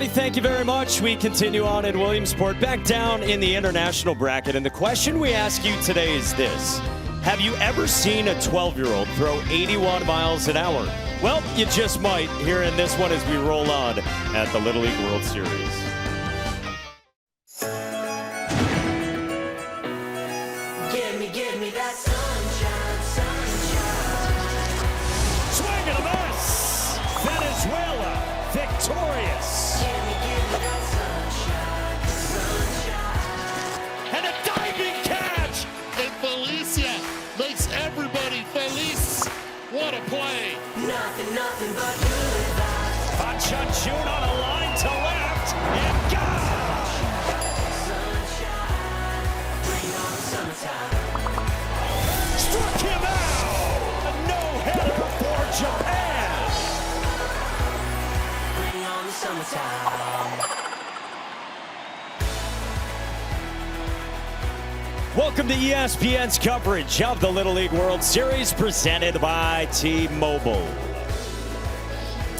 Sebby, thank you very much. We continue on in Williamsport, back down in the international bracket. And the question we ask you today is this. Have you ever seen a 12-year-old throw 81 miles an hour? Well, you just might here in this one as we roll on at the Little League World Series. Give me that sunshine, sunshine. Swing and a miss! Venezuela victorious. Give me that sunshine, sunshine. And a diving catch! And Felicia makes everybody feliz. What a play. Nothing but good vibes. Fan Chun-Jun on a line to left, and gone! Sunshine, bring on the summertime. Struck him out! A no-hitter for Japan! Bring on the summertime. Welcome to ESPN's coverage of the Little League World Series presented by T-Mobile.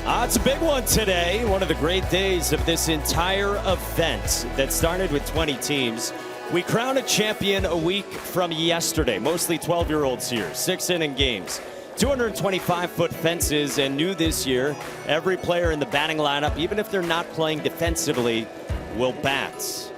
It's a big one today. One of the great days of this entire event that started with 20 teams. We crowned a champion a week from yesterday. Mostly 12-year-olds here. 6-inning games. 225-foot fences, and new this year, every player in the batting lineup, even if they're not playing defensively, will bat.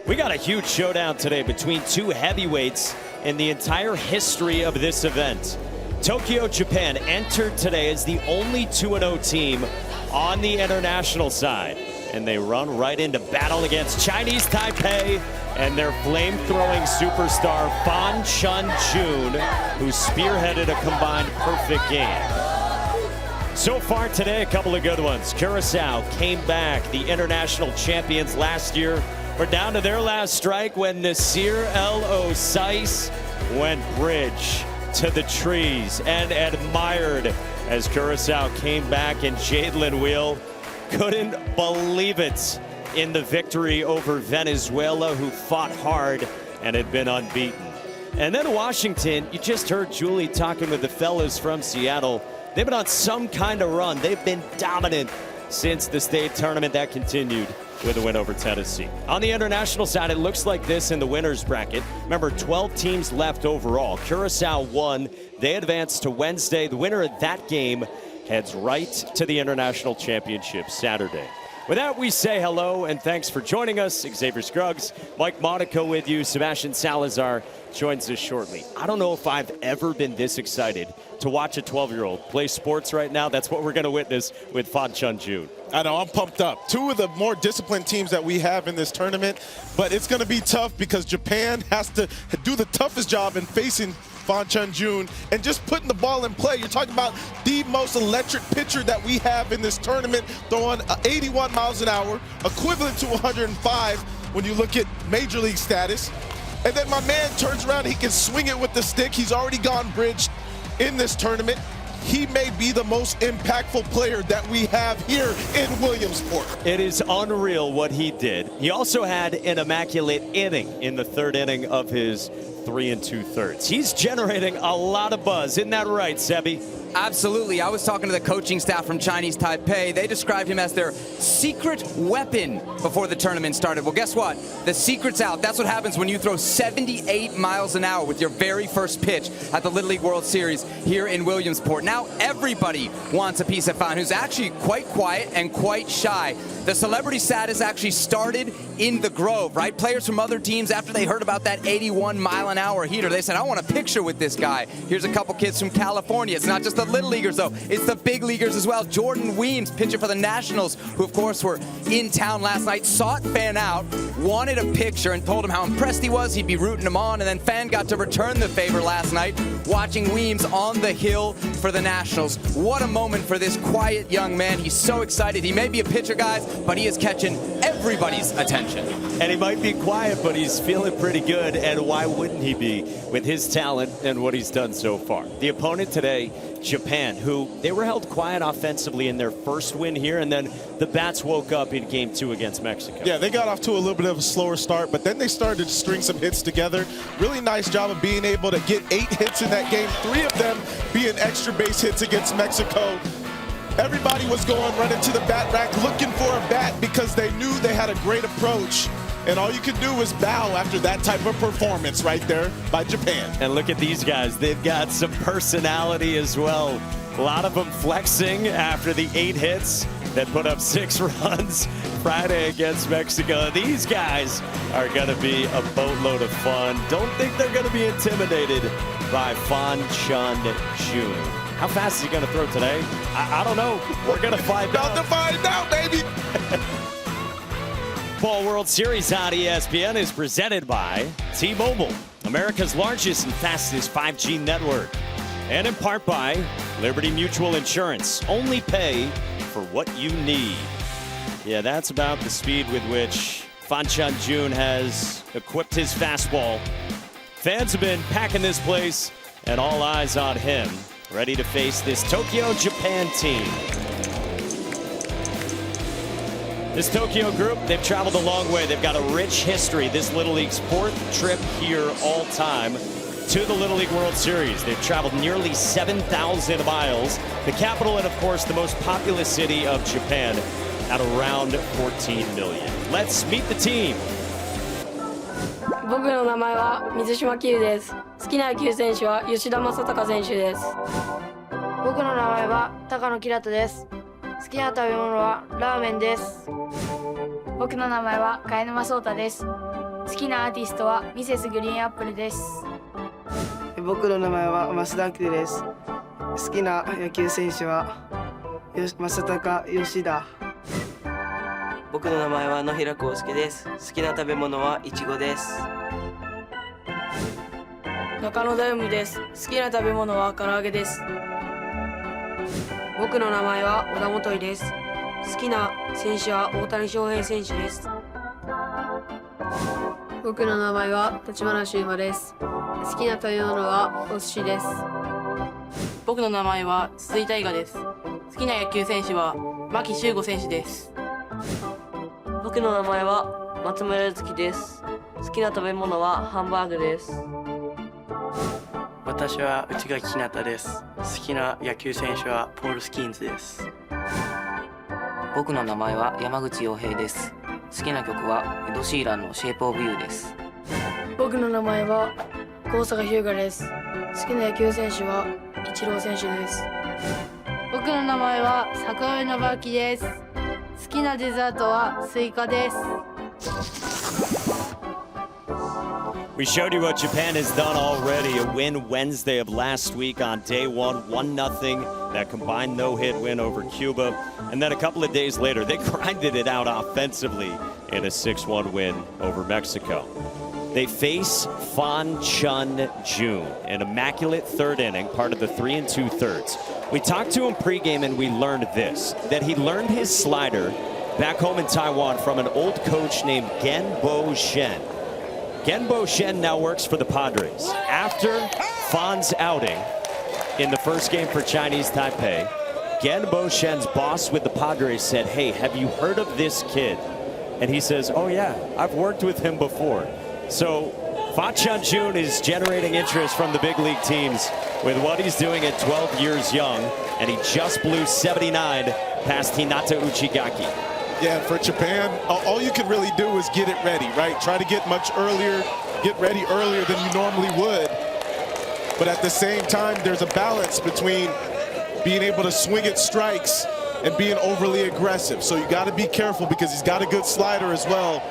We got a huge showdown today between two heavyweights in the entire history of this event. Tokyo, Japan entered today as the only 2-0 team on the international side. And they run right into battle against Chinese Taipei and their flame-throwing superstar Fan Chun-Jun, who spearheaded a combined perfect game. So far today, a couple of good ones. Curacao came back, the international champions last year. We're down to their last strike when Nasir El Osais went bridge to the trees and admired as Curacao came back, and Jadlin Wheel couldn't believe it in the victory over Venezuela, who fought hard and had been unbeaten. And then Washington, you just heard Julie talking with the fellas from Seattle. They've been on some kind of run. They've been dominant since the state tournament. That continued with a win over Tennessee. On the international side, it looks like this in the winners bracket. Remember, 12 teams left overall. Curacao won. They advanced to Wednesday. The winner of that game heads right to the international championship Saturday. With that, we say hello and thanks for joining us. Xavier Scruggs, Mike Monaco with you. Sebastian Salazar joins us shortly. I don't know if I've ever been this excited to watch a 12-year-old play sports right now. That's what we're going to witness with Fan Chun-Jun. I know, I'm pumped up. Two of the more disciplined teams that we have in this tournament, but it's going to be tough because Japan has to do the toughest job in facing Fan Chun-Jun and just putting the ball in play. You're talking about the most electric pitcher that we have in this tournament, throwing 81 miles an hour, equivalent to 105 when you look at major league status. And then my man turns around, he can swing it with the stick. He's already gone bridge in this tournament. He may be the most impactful player that we have here in Williamsport. It is unreal what he did. He also had an immaculate inning in the third inning of his 3 2/3. He's generating a lot of buzz. Isn't that right, Sebby? Absolutely. I was talking to the coaching staff from Chinese Taipei. They described him as their secret weapon before the tournament started. Well, guess what? The secret's out. That's what happens when you throw 78 miles an hour with your very first pitch at the Little League World Series here in Williamsport. Now everybody wants a piece of Fan, who's actually quite quiet and quite shy. The celebrity status actually started in the Grove, right? Players from other teams, after they heard about that 81-mile-an-hour heater, they said, I want a picture with this guy. Here's a couple kids from California. It's not just the little leaguers, though. It's the big leaguers as well. Jordan Weems, pitcher for the Nationals, who, of course, were in town last night, sought Fan out, wanted a picture, and told him how impressed he was. He'd be rooting him on, and then Fan got to return the favor last night, watching Weems on the hill for the Nationals. What a moment for this quiet young man. He's so excited. He may be a pitcher, guys, but he is catching everybody's attention. And he might be quiet, but he's feeling pretty good, and why wouldn't he be with his talent and what he's done so far? The opponent today, Japan, who they were held quiet offensively in their first win here, and then the bats woke up in Game 2 against Mexico. Yeah, they got off to a little bit of a slower start, but then they started to string some hits together. Really nice job of being able to get 8 hits in that game, 3 of them being extra base hits against Mexico. Everybody was going running to the bat rack looking for a bat because they knew they had a great approach. And all you could do was bow after that type of performance right there by Japan. And look at these guys. They've got some personality as well. A lot of them flexing after the 8 hits that put up 6 runs Friday against Mexico. These guys are going to be a boatload of fun. Don't think they're going to be intimidated by Fan Chun-Jun. How fast is he going to throw today? I don't know. We're going to find out. About to find out, baby. Ball World Series on ESPN is presented by T-Mobile, America's largest and fastest 5G network. And in part by Liberty Mutual Insurance. Only pay for what you need. Yeah, that's about the speed with which Fan Chun-Jun has equipped his fastball. Fans have been packing this place, and all eyes on him, ready to face this Tokyo, Japan team. This Tokyo group, they've traveled a long way. They've got a rich history. This Little League's 4th trip here all time to the Little League World Series. They've traveled nearly 7,000 miles. The capital and, of course, the most populous city of Japan at around 14 million. Let's meet the team. 僕の名前は水島希優です。好きな野球選手は吉田正尚選手です。僕の名前は高野煌人です。好きな食べ物はラーメンです。僕の名前は貝沼壮太です。好きなアーティストはミセスグリーンアップルです。僕の名前は増田明です。好きな野球選手は正尚吉田。僕の名前は野平康介です。好きな食べ物はイチゴです。中野大夢です。好きな食べ物は唐揚げです。僕の名前は小田元井です。好きな選手は大谷翔平選手です。僕の名前は立花修馬です。好きな食べ物はお寿司です。僕の名前は筒井大河です。好きな野球選手は牧秀悟選手です。僕の名前は松村柚月です。好きな食べ物はハンバーグです。私は内垣ひなたです。好きな野球選手はポール・スキーンズです。僕の名前は山口洋平です。好きな曲はエド・シーランのシェイプ・オブ・ユーです。僕の名前は高坂日向です。好きな野球選手はイチロー選手です。僕の名前は坂上信明です。好きなデザートはスイカです。We showed you what Japan has done already. A win Wednesday of last week on day 1, 1-0. That combined no-hit win over Cuba. And then a couple of days later, they grinded it out offensively in a 6-1 win over Mexico. They face Fan Chun-Jun, an immaculate 3rd inning, part of the 3 2/3. We talked to him pregame and we learned this, that he learned his slider back home in Taiwan from an old coach named Genbo Shen. Genbo Shen now works for the Padres. After Fan's outing in the first game for Chinese Taipei, Genbo Shen's boss with the Padres said, "Hey, have you heard of this kid?" And he says, "Oh yeah, I've worked with him before." So Fan Chun-Jun is generating interest from the big league teams with what he's doing at 12 years young, and he just blew 79 past Hinata Uchigaki. Yeah, for Japan, all you can really do is get it ready, right? Try to get much earlier, get ready earlier than you normally would. But at the same time, there's a balance between being able to swing at strikes and being overly aggressive. So you got to be careful because he's got a good slider as well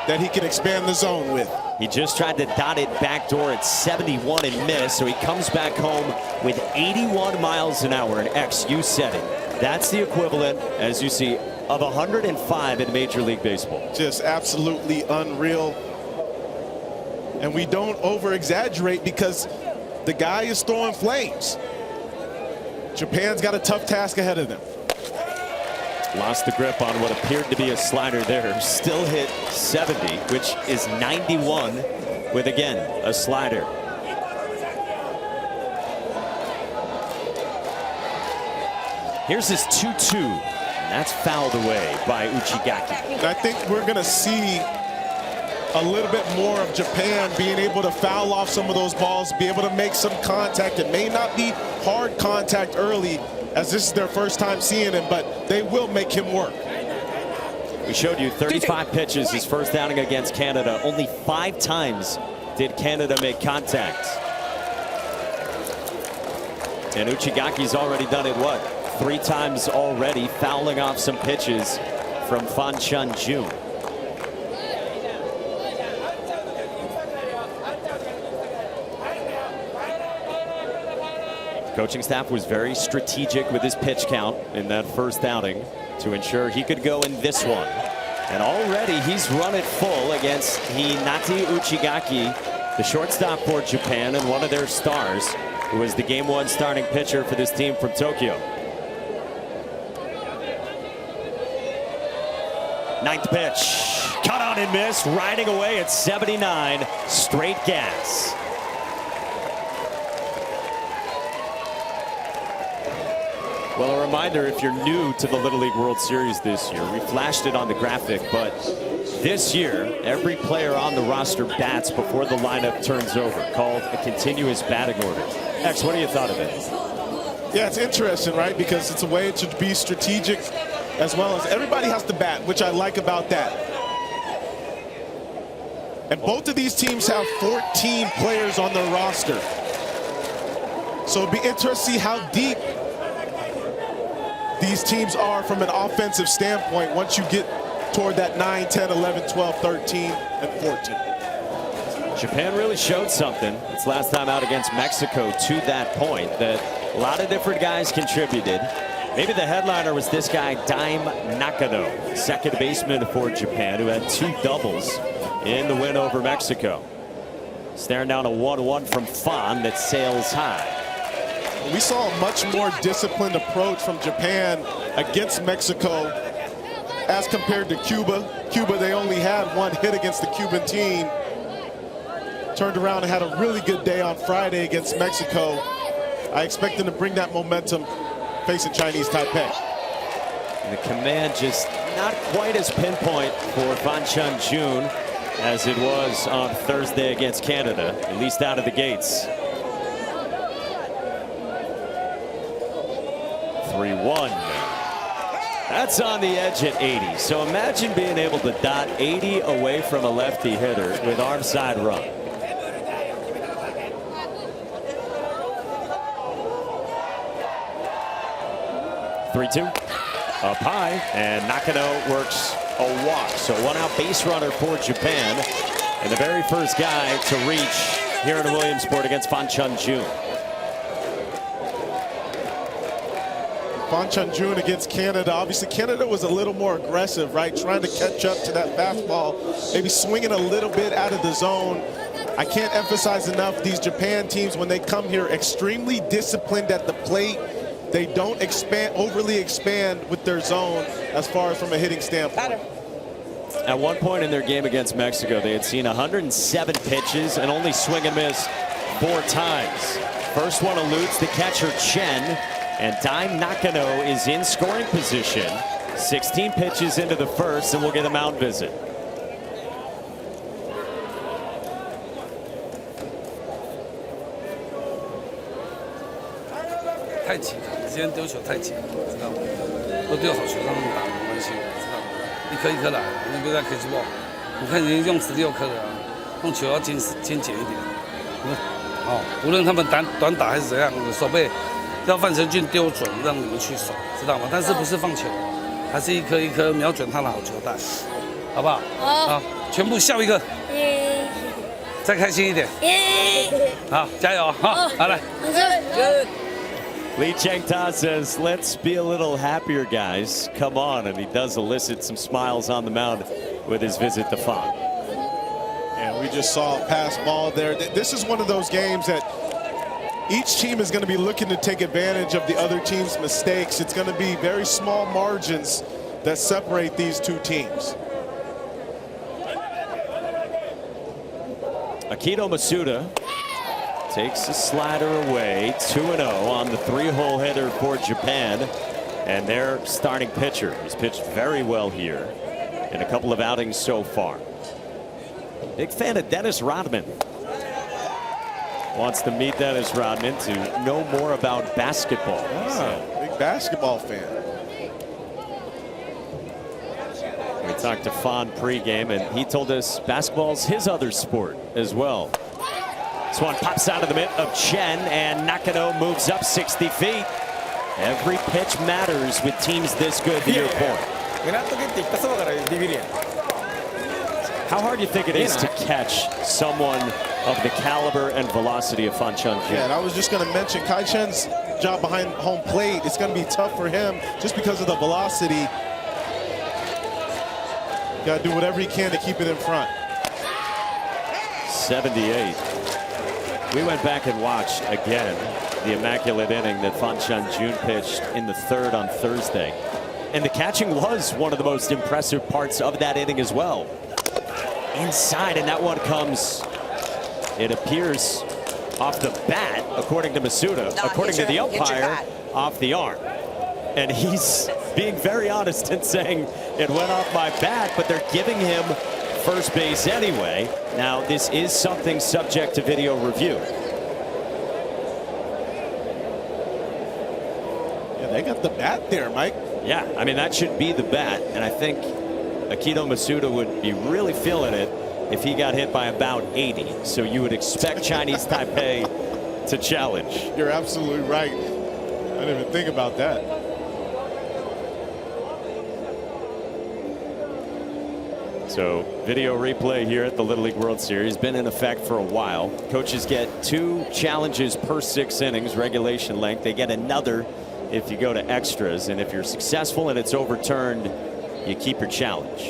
that he can expand the zone with. He just tried to dot it backdoor at 71 and missed, so he comes back home with 81 miles an hour, and X, you said it. That's the equivalent, as you see, of 105 in Major League Baseball. Just absolutely unreal. And we don't over-exaggerate because the guy is throwing flames. Japan's got a tough task ahead of them. Lost the grip on what appeared to be a slider there. Still hit 70, which is 91 with, again, a slider. Here's his 2-2. That's fouled away by Uchigaki. I think we're going to see a little bit more of Japan being able to foul off some of those balls, be able to make some contact. It may not be hard contact early, as this is their first time seeing him, but they will make him work. We showed you 35 pitches his first outing against Canada. Only 5 times did Canada make contact. And Uchigaki's already done it, what, 3 times already, fouling off some pitches from Fan Chun-Jun. Coaching staff was very strategic with his pitch count in that first outing to ensure he could go in this one. And already he's run it full against Hinata Uchigaki, the shortstop for Japan and one of their stars, who is the Game 1 starting pitcher for this team from Tokyo. 9th pitch, cut on and miss, riding away at 79, straight gas. Well, a reminder, if you're new to the Little League World Series this year, we flashed it on the graphic, but this year, every player on the roster bats before the lineup turns over, called a continuous batting order. X, what do you thought of it? Yeah, it's interesting, right? Because it's a way to be strategic, as well as everybody has to bat, which I like about that. And both of these teams have 14 players on their roster. So it'd be interesting to see how deep these teams are from an offensive standpoint once you get toward that 9, 10, 11, 12, 13, and 14. Japan really showed something its last time out against Mexico to that point, that a lot of different guys contributed. Maybe the headliner was this guy, Daim Nakano, second baseman for Japan, who had 2 doubles in the win over Mexico. Staring down a 1-1 from Fan that sails high. We saw a much more disciplined approach from Japan against Mexico as compared to Cuba. Cuba, they only had 1 hit against the Cuban team. Turned around and had a really good day on Friday against Mexico. I expect them to bring that momentum facing Chinese Taipei. And the command just not quite as pinpoint for Fan Chun-Jun as it was on Thursday against Canada, at least out of the gates. 3-1. That's on the edge at 80. So imagine being able to dot 80 away from a lefty hitter with arm side run. Three-two. Up high, and Nakano works a walk. So 1-out base runner for Japan, and the very first guy to reach here in Williamsport against Fan Chun-Jun. Fan Chun-Jun against Canada. Obviously, Canada was a little more aggressive, right? Trying to catch up to that fastball, maybe swinging a little bit out of the zone. I can't emphasize enough, these Japan teams, when they come here, extremely disciplined at the plate. They don't overly expand with their zone as far as from a hitting standpoint. At one point in their game against Mexico, they had seen 107 pitches and only swing and miss 4 times. First one eludes the catcher Chen, and Daim Nakano is in scoring position. 16 pitches into the first, and we'll get a mound visit.太急了，你今天丢球太急了，知道吗？都丢好球让他们打没关系，知道吗？一颗一颗来，你不要 catch ball。你看人家用16颗的啊，用球要精简一点。哦，无论他们短打还是怎样，手背要范丞俊丢准，让你们去守，知道吗？但是不是放球，还是一颗一颗瞄准他的好球带，好不好？好，全部笑一个，再开心一点。好，加油！好，好来。Lee Cheng-ta says, let's be a little happier, guys. Come on. And he does elicit some smiles on the mound with his visit to Fan. And we just saw a pass ball there. This is one of those games that each team is going to be looking to take advantage of the other team's mistakes. It's going to be very small margins that separate these two teams. Akito Masuda takes a slider away. 2-0 on the 3-hole hitter for Japan. And their starting pitcher has pitched very well here in a couple of outings so far. Big fan of Dennis Rodman. Wants to meet Dennis Rodman to know more about basketball. Big basketball fan. We talked to Fan pregame, and he told us basketball's his other sport as well. This one pops out of the mitt of Chen, and Nakano moves up 60 feet. Every pitch matters with teams this good, to your point. How hard do you think it is to catch someone of the caliber and velocity of Fan Chunjun? Yeah, and I was just going to mention Kai Chen's job behind home plate. It's going to be tough for him just because of the velocity. Got to do whatever he can to keep it in front. 78. We went back and watched again the immaculate inning that Fan Chunjun pitched in the third on Thursday. And the catching was one of the most impressive parts of that inning as well. Inside, and that one comes, it appears, off the bat, according to Masuda, according to the umpire, off the arm. And he's being very honest and saying it went off my bat, but they're giving him first base anyway. Now, this is something subject to video review. Yeah, they got the bat there, Mike. Yeah, I mean, that should be the bat, and I think Akito Masuda would be really feeling it if he got hit by about 80. So you would expect Chinese Taipei to challenge. You're absolutely right. I didn't even think about that. So video replay here at the Little League World Series, been in effect for a while. Coaches get 2 challenges per 6 innings, regulation length. They get another if you go to extras, and if you're successful and it's overturned, you keep your challenge.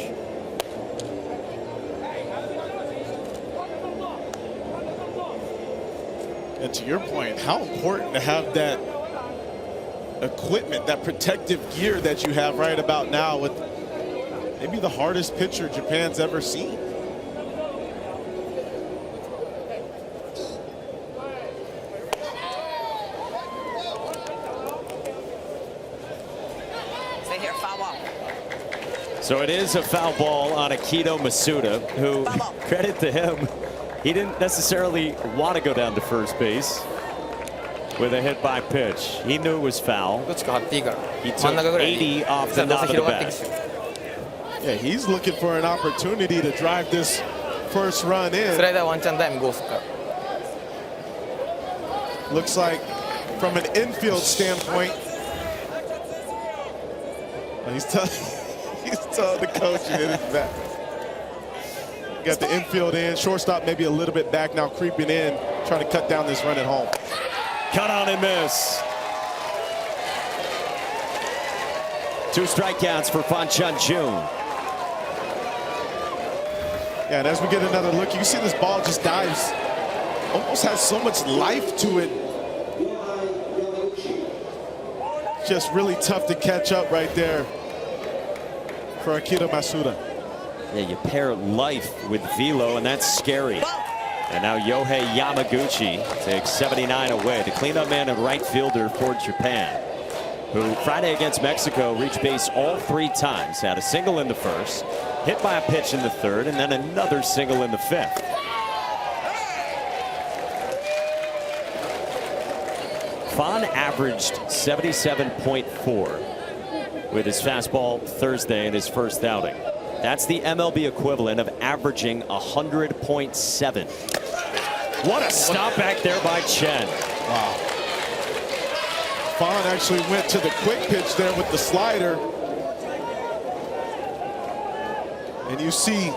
And to your point, how important to have that equipment, that protective gear that you have right about now with maybe the hardest pitcher Japan's ever seen. Stay here, foul ball. So it is a foul ball on Akito Masuda, who, credit to him, he didn't necessarily want to go down to first base with a hit by pitch. He knew it was foul. He took 80 off the knob of the bat. Yeah, he's looking for an opportunity to drive this first run in. Looks like from an infield standpoint, he's telling the coach to hit his back. Got the infield in, shortstop maybe a little bit back now, creeping in, trying to cut down this run at home. Cut on and miss. 2 strikeouts for Fan Chunjun. Yeah, and as we get another look, you see this ball just dives, almost has so much life to it. Just really tough to catch up right there for Akito Masuda. Yeah, you pair life with velo, and that's scary. And now Yohei Yamaguchi takes 79 away. The cleanup man and right fielder for Japan, who Friday against Mexico reached base all 3 times. Had a single in the first, hit by a pitch in the third, and then another single in the 5th. Fan averaged 77.4 with his fastball Thursday in his first outing. That's the MLB equivalent of averaging 100.7. What a stop back there by Chen. Wow. Fan actually went to the quick pitch there with the slider. And you see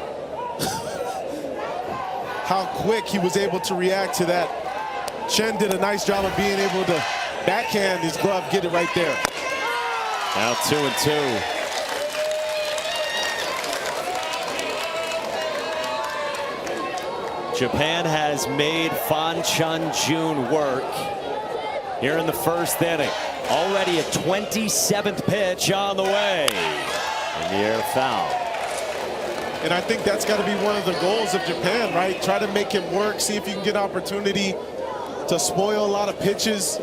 how quick he was able to react to that. Chen did a nice job of being able to backhand his glove, get it right there. Now 2-2. Japan has made Fan Chunjun work here in the first inning. Already a 27th pitch on the way. In the air, foul. And I think that's got to be one of the goals of Japan, right? Try to make him work, see if you can get opportunity to spoil a lot of pitches.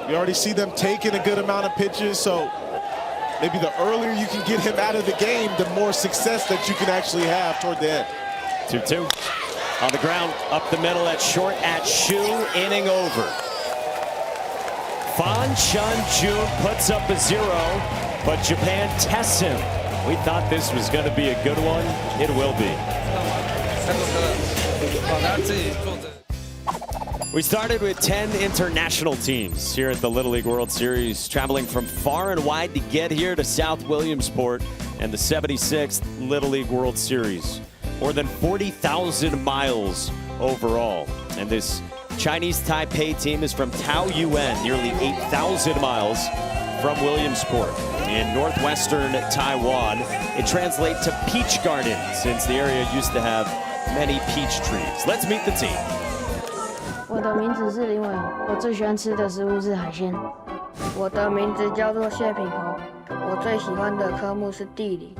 You already see them taking a good amount of pitches, so maybe the earlier you can get him out of the game, the more success that you can actually have toward the end. 2-2. On the ground, up the middle at short at Shu, inning over. Fan Chun-Jun puts up a 0, but Japan tests him. We thought this was going to be a good one. It will be. We started with 10 international teams here at the Little League World Series, traveling from far and wide to get here to South Williamsport and the 76th Little League World Series. More than 40,000 miles overall. And this Chinese Taipei team is from Taoyuan, nearly 8,000 miles from Williamsport in northwestern Taiwan. It translates to peach garden, since the area used to have many peach trees. Let's meet the team. 我的名字是林伟宏，我最喜欢吃的食物是海鲜。我的名字叫做谢品宏，我最喜欢的科目是地理。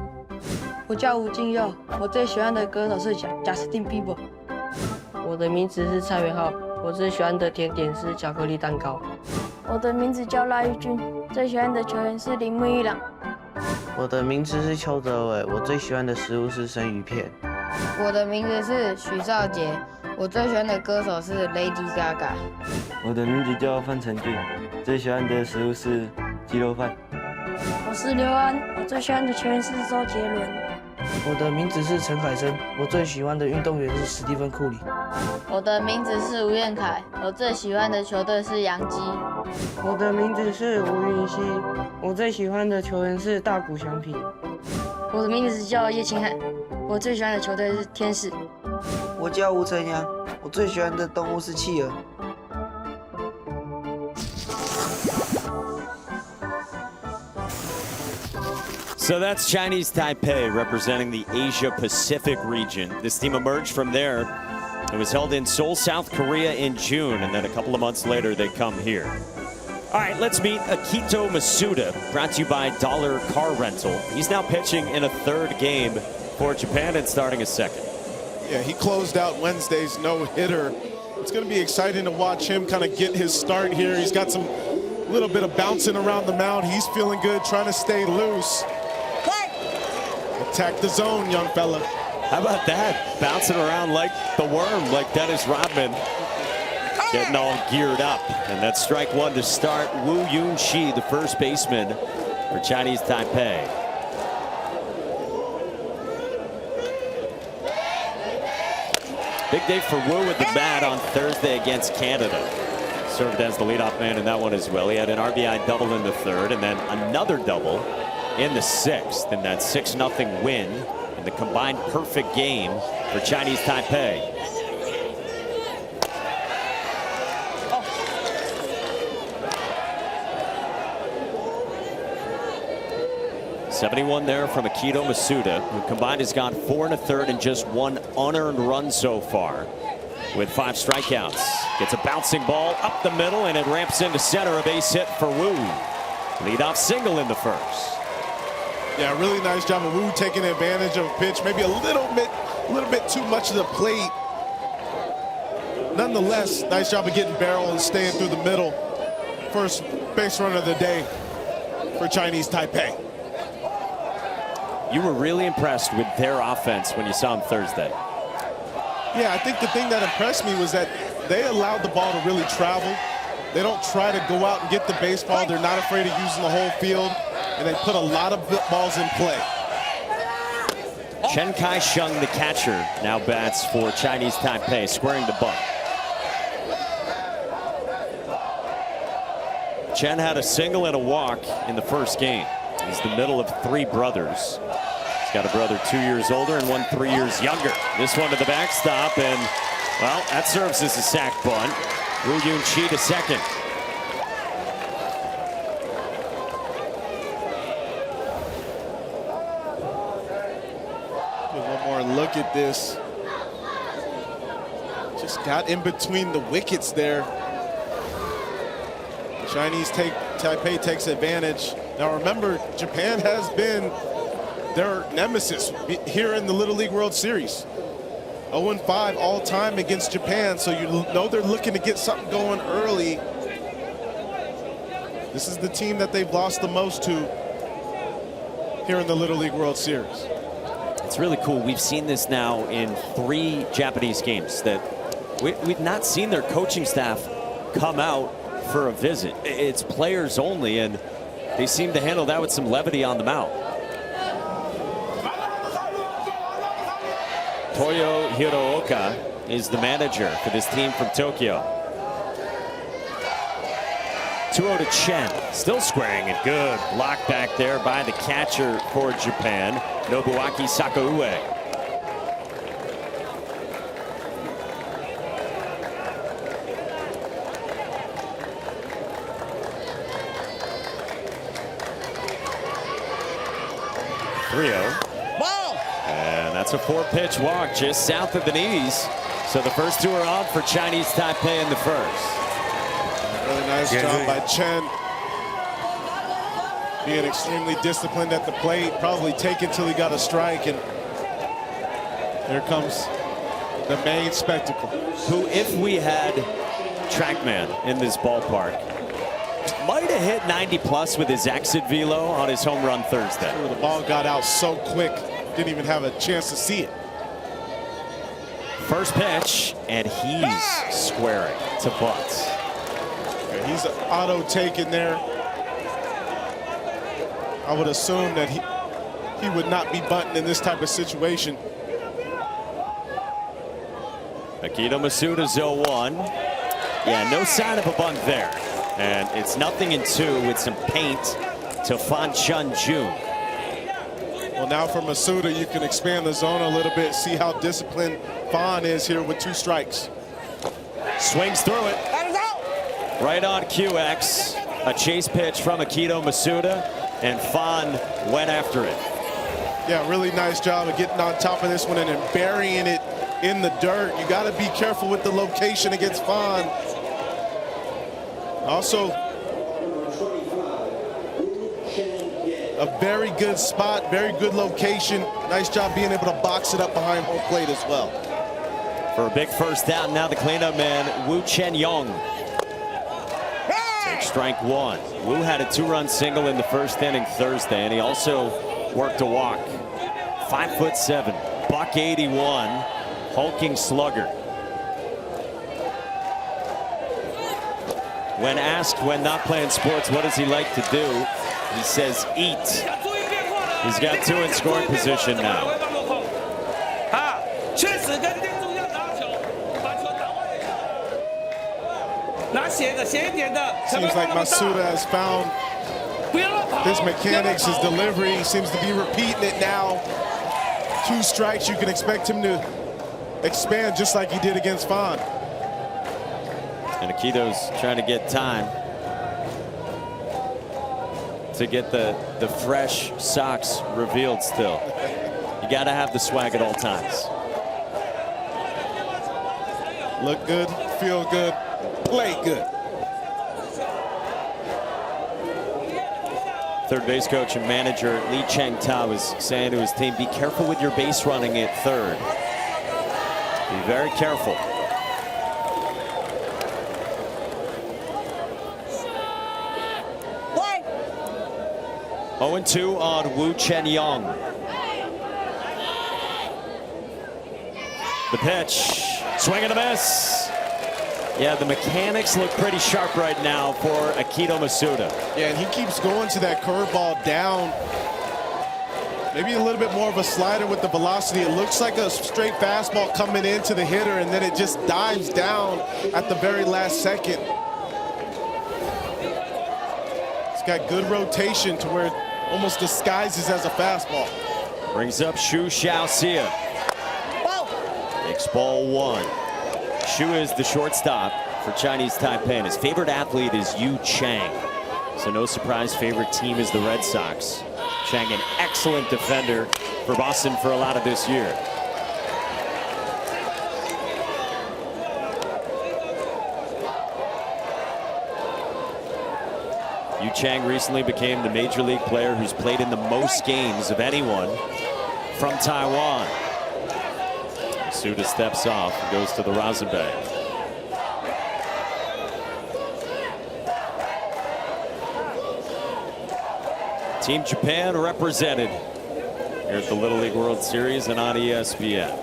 我叫吴敬佑，我最喜欢的歌手是Justin Bieber。我的名字是蔡元浩，我最喜欢的甜点是巧克力蛋糕。我的名字叫赖玉君，最喜欢的球员是铃木一朗。我的名字是邱德伟，我最喜欢的食物是生鱼片。我的名字是许少杰，我最喜欢的歌手是 Lady Gaga。我的名字叫范成俊，最喜欢的食物是鸡肉饭。我是刘安，我最喜欢的球员是周杰伦。我的名字是陈凯生，我最喜欢的运动员是史蒂芬·库里。我的名字是吴彦凯，我最喜欢的球队是洋基。我的名字是吴云熙，我最喜欢的球员是大谷翔平。我的名字叫叶清汉，我最喜欢的球队是天使。我叫吴晨阳，我最喜欢的动物是企鹅。So that's Chinese Taipei representing the Asia Pacific region. This team emerged from there. It was held in Seoul, South Korea in June, and then a couple of months later they come here. All right, let's meet Akito Masuda, brought to you by Dollar Car Rental. He's now pitching in a third game for Japan and starting a second. Yeah, he closed out Wednesday's no-hitter. It's going to be exciting to watch him kind of get his start here. He's got some little bit of bouncing around the mound. He's feeling good, trying to stay loose. Attack the zone, young fella. How about that? Bouncing around like the worm, like Dennis Rodman. Getting all geared up. And that's strike one to start. Woo Yun-shi, the first baseman for Chinese Taipei. Big day for Wu with the bat on Thursday against Canada. Served as the leadoff man in that one as well. He had an RBI double in the third and then another double in the sixth in that 6-0 win in the combined perfect game for Chinese Taipei. .71 there from Akito Masuda, who combined has got 4 1/3 and just 1 unearned run so far with 5 strikeouts. Gets a bouncing ball up the middle and it ramps into center, a base hit for Wu. Leadoff single in the first. Yeah, really nice job of Wu taking advantage of a pitch, maybe a little bit too much of the plate. Nonetheless, nice job of getting barrel and staying through the middle. First base run of the day for Chinese Taipei. You were really impressed with their offense when you saw them Thursday. Yeah, I think the thing that impressed me was that they allowed the ball to really travel. They don't try to go out and get the baseball. They're not afraid of using the whole field, and they put a lot of balls in play. Chen Kai-sheng, the catcher, now bats for Chinese Taipei, squaring the bunt. Chen had a single and a walk in the first game. He's the middle of 3 brothers. He's got a brother 2 years older and one 3 years younger. This one to the backstop, and, well, that serves as a sac bunt. Woo Yun-shi to second. One more look at this. Just got in between the wickets there. Chinese Taipei takes advantage. Now remember, Japan has been their nemesis here in the Little League World Series. 0-5 all time against Japan, so you know they're looking to get something going early. This is the team that they've lost the most to here in the Little League World Series. It's really cool. We've seen this now in 3 Japanese games that we've not seen their coaching staff come out for a visit. It's players only, and they seem to handle that with some levity on the mound. Toyo Hirooka is the manager for this team from Tokyo. 2-0 to Chen, still squaring it. Good block back there by the catcher for Japan, Nobuaki Sakaue. And that's a 4-pitch walk just south of the knees. So the first 2 are on for Chinese Taipei in the first. Really nice job by Chen. Being extremely disciplined at the plate, probably taking till he got a strike, and here comes the main spectacle. Who, if we had TrackMan in this ballpark, might have hit 90+ with his exit velo on his home run Thursday. The ball got out so quick, didn't even have a chance to see it. First pitch, and he's squaring to Butts. Yeah, he's an auto take in there. I would assume that he would not be bunting in this type of situation. Akito Masuda's 0-1. Yeah, no sign of a bunt there. And it's 0-2 with some paint to Fan Chun-Jun. Well, now for Masuda, you can expand the zone a little bit, see how disciplined Fan is here with 2 strikes. Swings through it. Right on QX. A chase pitch from Akito Masuda, and Fan went after it. Yeah, really nice job of getting on top of this one and then burying it in the dirt. You got to be careful with the location against Fan. Also, a very good spot, very good location. Nice job being able to box it up behind home plate as well. For a big first down, now the cleanup man, Woo Chen-yong. Takes strike 1. Woo had a 2-run single in the first inning Thursday, and he also worked a walk. 5'7", $181, hulking slugger. When asked when not playing sports, what does he like to do? He says eat. He's got 2 in scoring position now. Seems like Masuda has found his mechanics, his delivery. He seems to be repeating it now. 2 strikes, you can expect him to expand just like he did against Fan. And Akito's trying to get time to get the fresh socks revealed still. You got to have the swag at all times. Look good, feel good, play good. Third base coach and manager Lee Chang-ta was saying to his team, be careful with your base running at third. Be very careful. What? 0-2 on Woo Chen-yong. The pitch, swing and a miss. Yeah, the mechanics look pretty sharp right now for Akito Masuda. Yeah, and he keeps going to that curveball down. Maybe a little bit more of a slider with the velocity. It looks like a straight fastball coming into the hitter, and then it just dives down at the very last second. It's got good rotation to where it almost disguises as a fastball. Brings up Shu Xiaoxia. Takes ball 1. Shu is the shortstop for Chinese Taipei, and his favorite athlete is Yu Chang. So no surprise, favorite team is the Red Sox. Chang, an excellent defender for Boston for a lot of this year. Yu Chang recently became the major league player who's played in the most games of anyone from Taiwan. Masuda steps off and goes to the rosin bag. Team Japan represented here at the Little League World Series and on ESPN.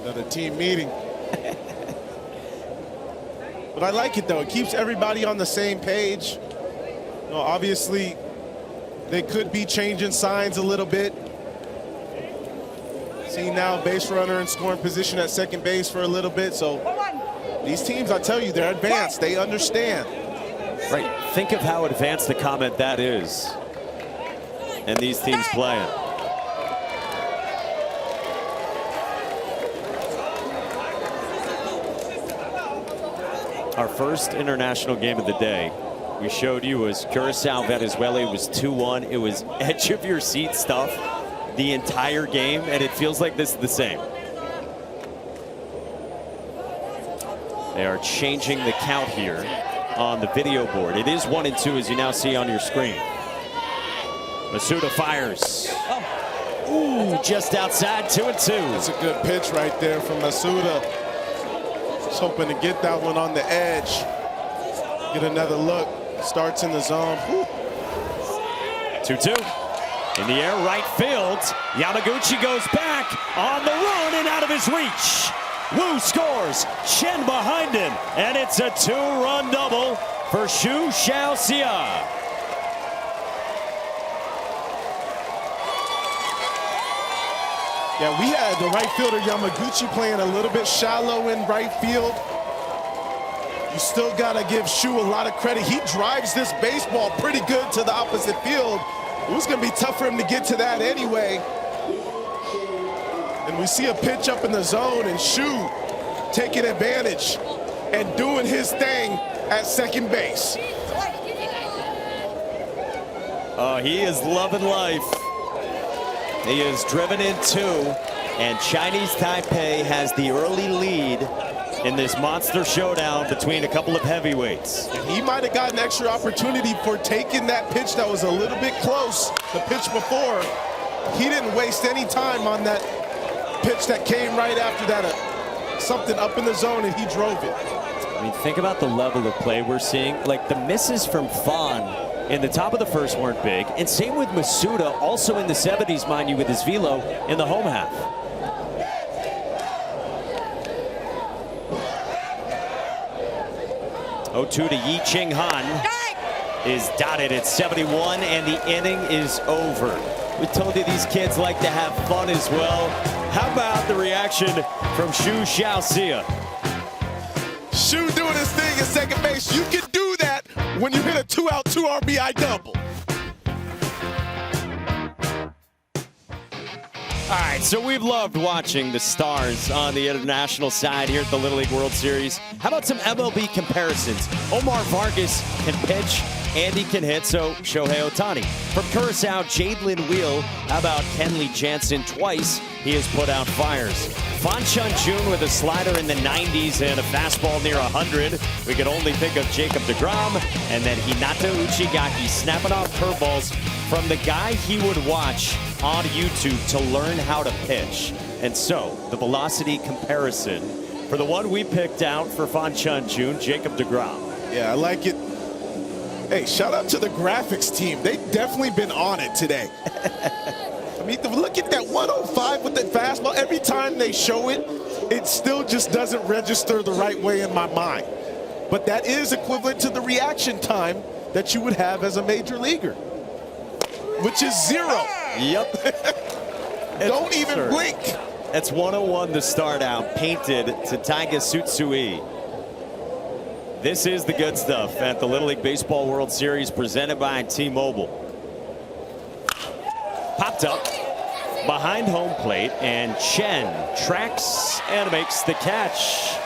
Another team meeting. But I like it, though. It keeps everybody on the same page. You know, obviously, they could be changing signs a little bit. See now base runner in scoring position at second base for a little bit. So these teams, I tell you, they're advanced. They understand. Right. Think of how advanced a comment that is. And these teams playing. Our first international game of the day, we showed you, was Curacao Venezuela. It was 2-1. It was edge of your seat stuff the entire game, and it feels like this is the same. They are changing the count here on the video board. It is 1-2, as you now see on your screen. Masuda fires. Ooh, just outside, 2-2. It's a good pitch right there from Masuda. Just hoping to get that one on the edge. Get another look. Starts in the zone. 2-2. In the air, right field. Yamaguchi goes back on the run and out of his reach. Wu scores. Chen behind him. And it's a 2-run double for Xu Xiaoxia. Yeah, we had the right fielder Yamaguchi playing a little bit shallow in right field. You still got to give Xu a lot of credit. He drives this baseball pretty good to the opposite field. It was going to be tough for him to get to that anyway. And we see a pitch up in the zone, and Xu taking advantage and doing his thing at second base. Oh, he is loving life. He is driven in 2, and Chinese Taipei has the early lead in this monster showdown between a couple of heavyweights. He might have gotten extra opportunity for taking that pitch that was a little bit close, the pitch before. He didn't waste any time on that pitch that came right after that, something up in the zone, and he drove it. I mean, think about the level of play we're seeing. Like, the misses from Fan in the top of the first weren't big, and same with Masuda, also in the 70s, mind you, with his velo in the home half. Oh, 2 to Yi Ching Han is dotted at 71, and the inning is over. We told you these kids like to have fun as well. How about the reaction from Xu Xiaoxia? Xu doing his thing at second base. You can do that when you hit a 2-out, 2 RBI double. All right, so we've loved watching the stars on the international side here at the Little League World Series. How about some MLB comparisons? Omar Vargas can pitch, and he can hit, so Shohei Ohtani. From Curacao, Jadelin Wheel. How about Kenley Jansen twice? He has put out fires. Fan Chun-Jun with a slider in the 90s and a fastball near 100. We could only think of Jacob deGrom, and then Hinata Uchigaki snapping off curveballs from the guy he would watch on YouTube to learn how to pitch. And so, the velocity comparison for the one we picked out for Fan Chun-Jun, Jacob deGrom. Yeah, I like it. Hey, shout out to the graphics team. They've definitely been on it today. I mean, look at that 105 with the fastball. Every time they show it, it still just doesn't register the right way in my mind. But that is equivalent to the reaction time that you would have as a major leaguer, which is 0. Yep. Don't even blink. That's 101 to start out, painted to Taiga Tsutsui. This is the good stuff at the Little League Baseball World Series presented by T-Mobile. Popped up behind home plate, and Chen tracks and makes the catch.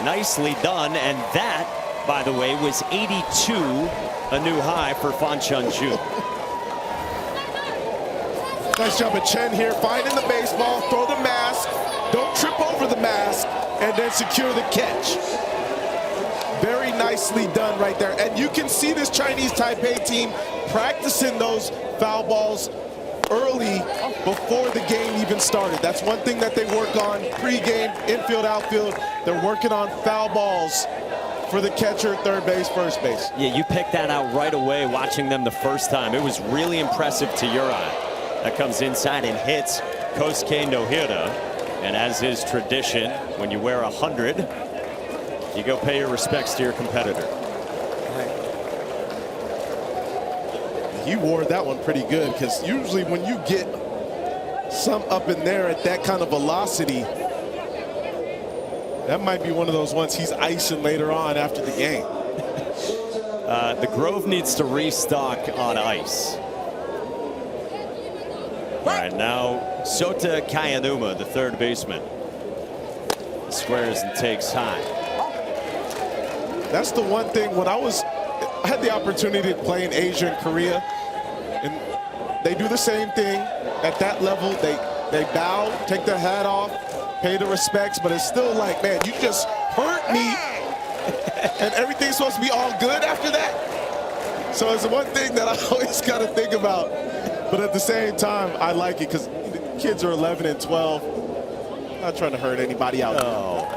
Nicely done, and that, by the way, was 82, a new high for Fan Chun-Jun. Nice job of Chen here, finding the baseball, throw the mask, don't trip over the mask, and then secure the catch. Very nicely done right there. And you can see this Chinese Taipei team practicing those foul balls early before the game even started. That's one thing that they work on pre-game, infield, outfield. They're working on foul balls for the catcher, third base, first base. Yeah, you picked that out right away watching them the first time. It was really impressive to your eye. That comes inside and hits Kosuke Nohira. And as is tradition, when you wear 100, You go pay your respects to your competitor. He wore that one pretty good, because usually when you get some up in there at that kind of velocity, that might be one of those ones he's icing later on after the game. The Grove needs to restock on ice. All right, now Sota Kayanuma, the third baseman, squares and takes high. That's the one thing. When I had the opportunity to play in Asia and Korea, and they do the same thing at that level. They bow, take their hat off, pay the respects, but it's still like, man, you just hurt me, and everything's supposed to be all good after that. So it's the one thing that I always got to think about. But at the same time, I like it because kids are 11 and 12. Not trying to hurt anybody out. Oh,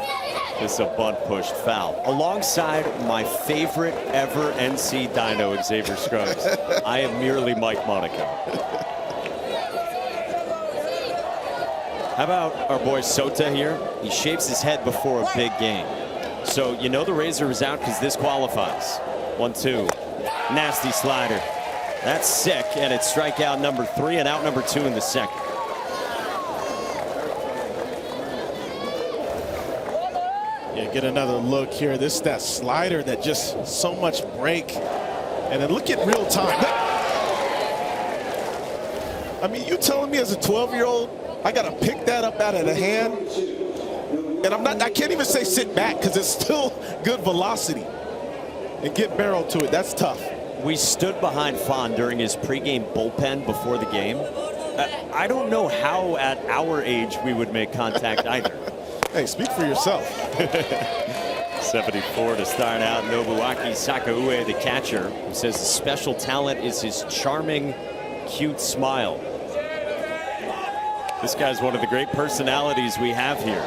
this is a bunt pushed foul. Alongside my favorite ever NC Dino, Xavier Scruggs, I am merely Mike Monaco. How about our boy Sota here? He shaves his head before a big game. So you know the razor is out because this qualifies. 1-2. Nasty slider. That's sick, and it's strikeout number 3 and out number 2 in the second. Yeah, get another look here. This is that slider that just so much break. And then look at real time. I mean, you telling me as a 12-year-old, I got to pick that up out of the hand? And I can't even say sit back because it's still good velocity. And get barreled to it. That's tough. We stood behind Fon during his pregame bullpen before the game. I don't know how at our age we would make contact either. Hey, speak for yourself. 74 to start out. Nobuaki Sakaue, the catcher, who says the special talent is his charming, cute smile. This guy's one of the great personalities we have here.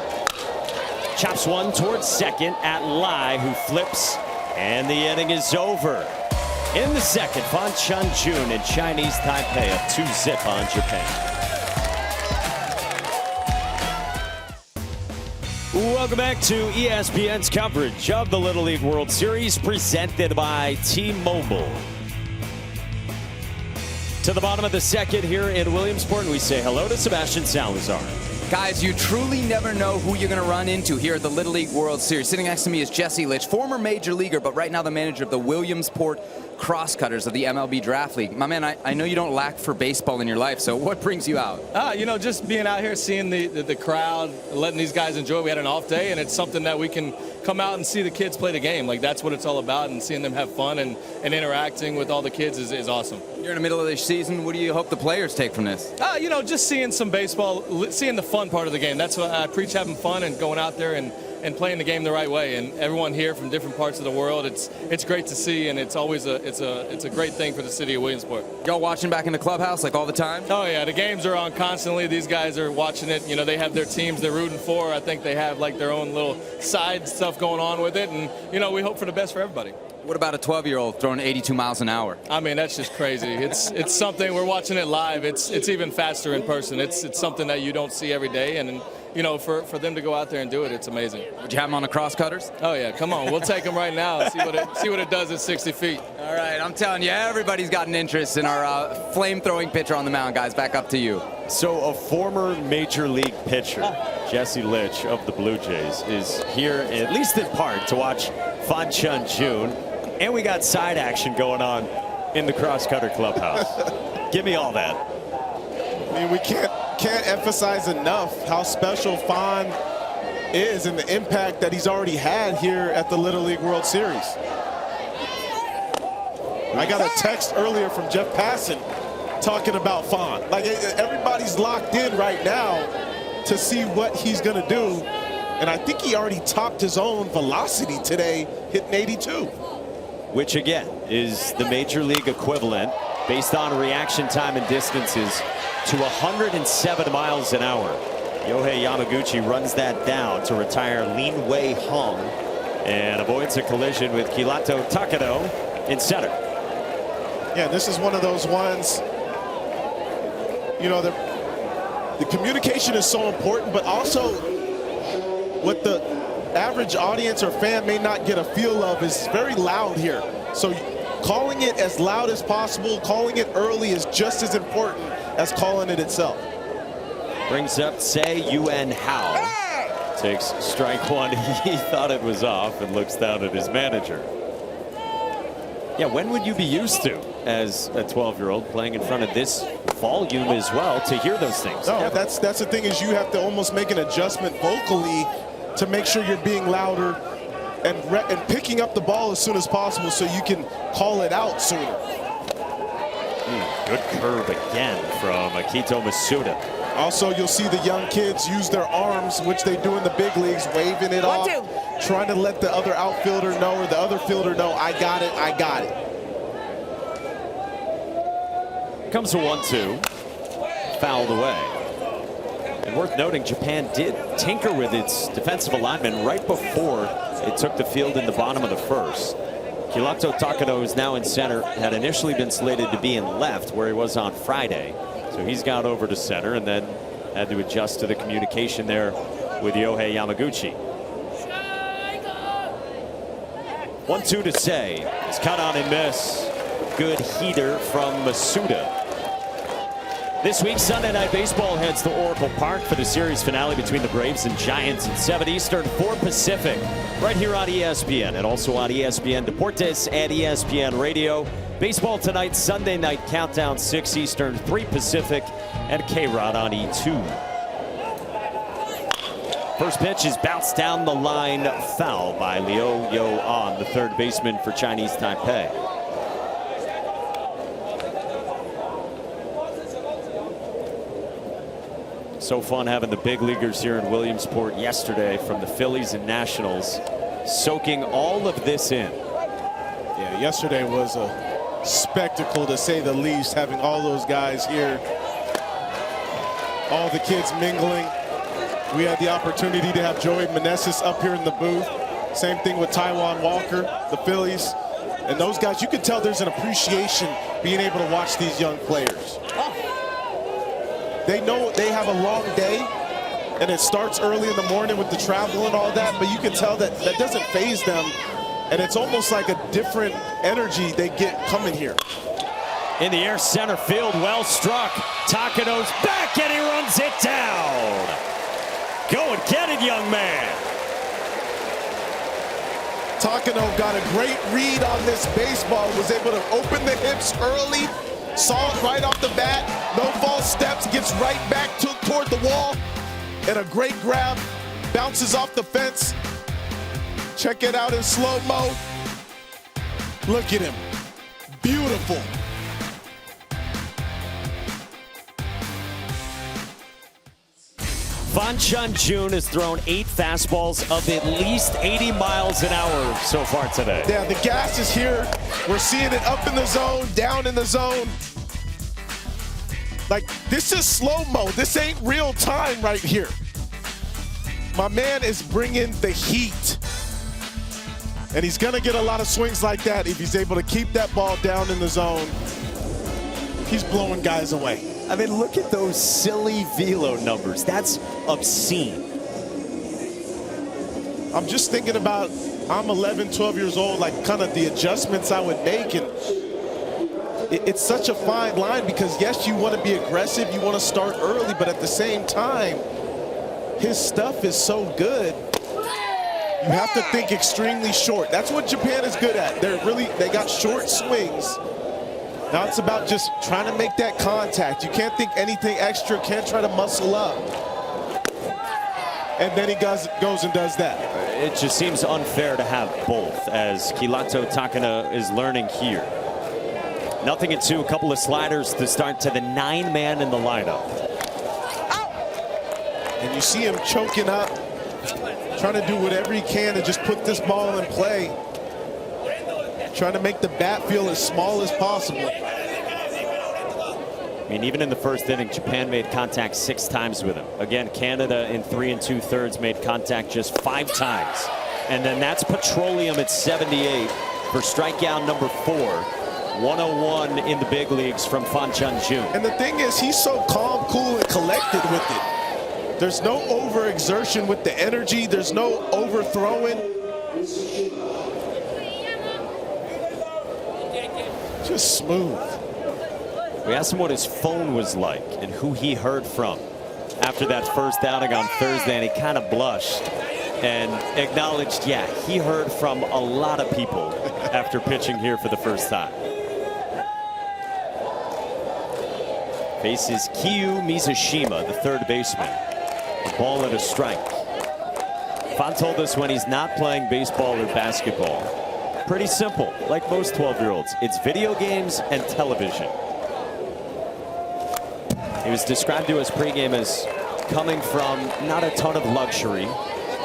Chops one towards second at Lai, who flips, and the inning is over. In the second, Fan Chun-Jun and Chinese Taipei up 2-0 on Japan. Welcome back to ESPN's coverage of the Little League World Series, presented by T-Mobile. To the bottom of the second here in Williamsport, we say hello to Sebastian Salazar. Guys, you truly never know who you're going to run into here at the Little League World Series. Sitting next to me is Jesse Litch, former major leaguer, but right now the manager of the Williamsport Crosscutters of the MLB Draft League. My man, I know you don't lack for baseball in your life, so what brings you out? You know, just being out here, seeing the crowd, letting these guys enjoy. We had an off day, and it's something that we can come out and see the kids play the game. Like, that's what it's all about, and seeing them have fun and interacting with all the kids is awesome. You're in the middle of the season. What do you hope the players take from this? You know, just seeing some baseball, seeing the fun part of the game. That's what I preach, having fun and going out there and playing the game the right way. And everyone here from different parts of the world, it's great to see, and it's always it's a great thing for the city of Williamsport. Y'all watching back in the clubhouse like all the time? Oh yeah, the games are on constantly. These guys are watching it. You know, they have their teams they're rooting for. I think they have like their own little side stuff going on with it, and you know, we hope for the best for everybody. What about a 12-year-old throwing 82 miles an hour? I mean, that's just crazy. It's something, we're watching it live. It's even faster in person. It's something that you don't see every day, and you know, for them to go out there and do it, it's amazing. Would you have them on the Crosscutters? Oh yeah, come on, we'll take them right now and see what it does at 60 feet. All right, I'm telling you, everybody's got an interest in our flame-throwing pitcher on the mound, guys. Back up to you. So a former major league pitcher, Jesse Litch of the Blue Jays, is here, at least in part, to watch Fan Chun-Jun. And we got side action going on in the Crosscutter clubhouse. Give me all that. I mean, we can't emphasize enough how special Fan is and the impact that he's already had here at the Little League World Series. I got a text earlier from Jeff Passan talking about Fan. Like, everybody's locked in right now to see what he's going to do. And I think he already topped his own velocity today, hitting 82. Which, again, is the major league equivalent, based on reaction time and distances, to 107 miles an hour. Yohei Yamaguchi runs that down to retire Lin Wei Hong and avoids a collision with Kilato Takano in center. Yeah, this is one of those ones, you know, the communication is so important, but also what the average audience or fan may not get a feel of is very loud here. So calling it as loud as possible, calling it early is just as important as calling it itself. Brings up Tsai Yuen Hao. Takes strike one. He thought it was off and looks down at his manager. Yeah, when would you be used to, as a 12-year-old, playing in front of this volume as well, to hear those things? No, that's the thing, is you have to almost make an adjustment vocally to make sure you're being louder and picking up the ball as soon as possible so you can call it out sooner. Good curve again from Akito Masuda. Also, you'll see the young kids use their arms, which they do in the big leagues, waving it off, trying to let the other outfielder know or the other fielder know, I got it, I got it. Comes a 1-2, fouled away. And worth noting, Japan did tinker with its defensive alignment right before it took the field in the bottom of the first. Kirato Takano is now in center, had initially been slated to be in left where he was on Friday. So he's got over to center and then had to adjust to the communication there with Yohei Yamaguchi. 1-2 to Sei. It's cut on and miss. Good heater from Masuda. This week, Sunday Night Baseball heads to Oracle Park for the series finale between the Braves and Giants at 7 Eastern, 4 Pacific, right here on ESPN, and also on ESPN Deportes and ESPN Radio. Baseball tonight, Sunday Night Countdown, 6 Eastern, 3 Pacific, and K-Rod on E2. First pitch is bounced down the line, foul by Liu Yo-an, the third baseman for Chinese Taipei. So fun having the big leaguers here in Williamsport yesterday from the Phillies and Nationals, soaking all of this in. Yeah, yesterday was a spectacle to say the least, having all those guys here, all the kids mingling. We had the opportunity to have Joey Meneses up here in the booth. Same thing with Taiwan Walker, the Phillies. And those guys, you can tell there's an appreciation being able to watch these young players. They know they have a long day, and it starts early in the morning with the travel and all that, but you can tell that that doesn't faze them, and it's almost like a different energy they get coming here. In the air, center field, well struck. Takano's back, and he runs it down. Go and get it, young man. Takano got a great read on this baseball, was able to open the hips early, saw it right off the bat, no false steps, gets right back toward the wall, and a great grab, bounces off the fence. Check it out in slow-mo. Look at him, beautiful. Fan Jun has thrown 8 fastballs of at least 80 miles an hour so far today. Yeah, the gas is here. We're seeing it up in the zone, down in the zone. Like, this is slow-mo. This ain't real time right here. My man is bringing the heat. And he's gonna get a lot of swings like that if he's able to keep that ball down in the zone. He's blowing guys away. I mean, look at those silly velo numbers. That's obscene. I'm just thinking about, I'm 11, 12 years old, like kind of the adjustments I would make. And it's such a fine line because, yes, you want to be aggressive, you want to start early, but at the same time, his stuff is so good. You have to think extremely short. That's what Japan is good at. They got short swings. Now it's about just trying to make that contact. You can't think anything extra, can't try to muscle up. And then he goes and does that. It just seems unfair to have both, as Kirato Takano is learning here. 0-2, a couple of sliders to start to the 9-man in the lineup. And you see him choking up, trying to do whatever he can to just put this ball in play. Trying to make the bat feel as small as possible. I mean, even in the first inning, Japan made contact 6 times with him. Again, Canada in 3 2/3 made contact just 5 times. And then that's Petroleum at 78 for strikeout number 4. 101 in the big leagues from Fan Jun. And the thing is, he's so calm, cool, and collected with it. There's no overexertion with the energy. There's no overthrowing. Just smooth. We asked him what his phone was like and who he heard from after that first outing on Thursday, and he kind of blushed and acknowledged, yeah, he heard from a lot of people after pitching here for the first time. Faces Kiyu Mizushima, the third baseman. A ball and a strike. Fan told us when he's not playing baseball or basketball, pretty simple, like most 12-year-olds. It's video games and television. He was described to us pregame as coming from not a ton of luxury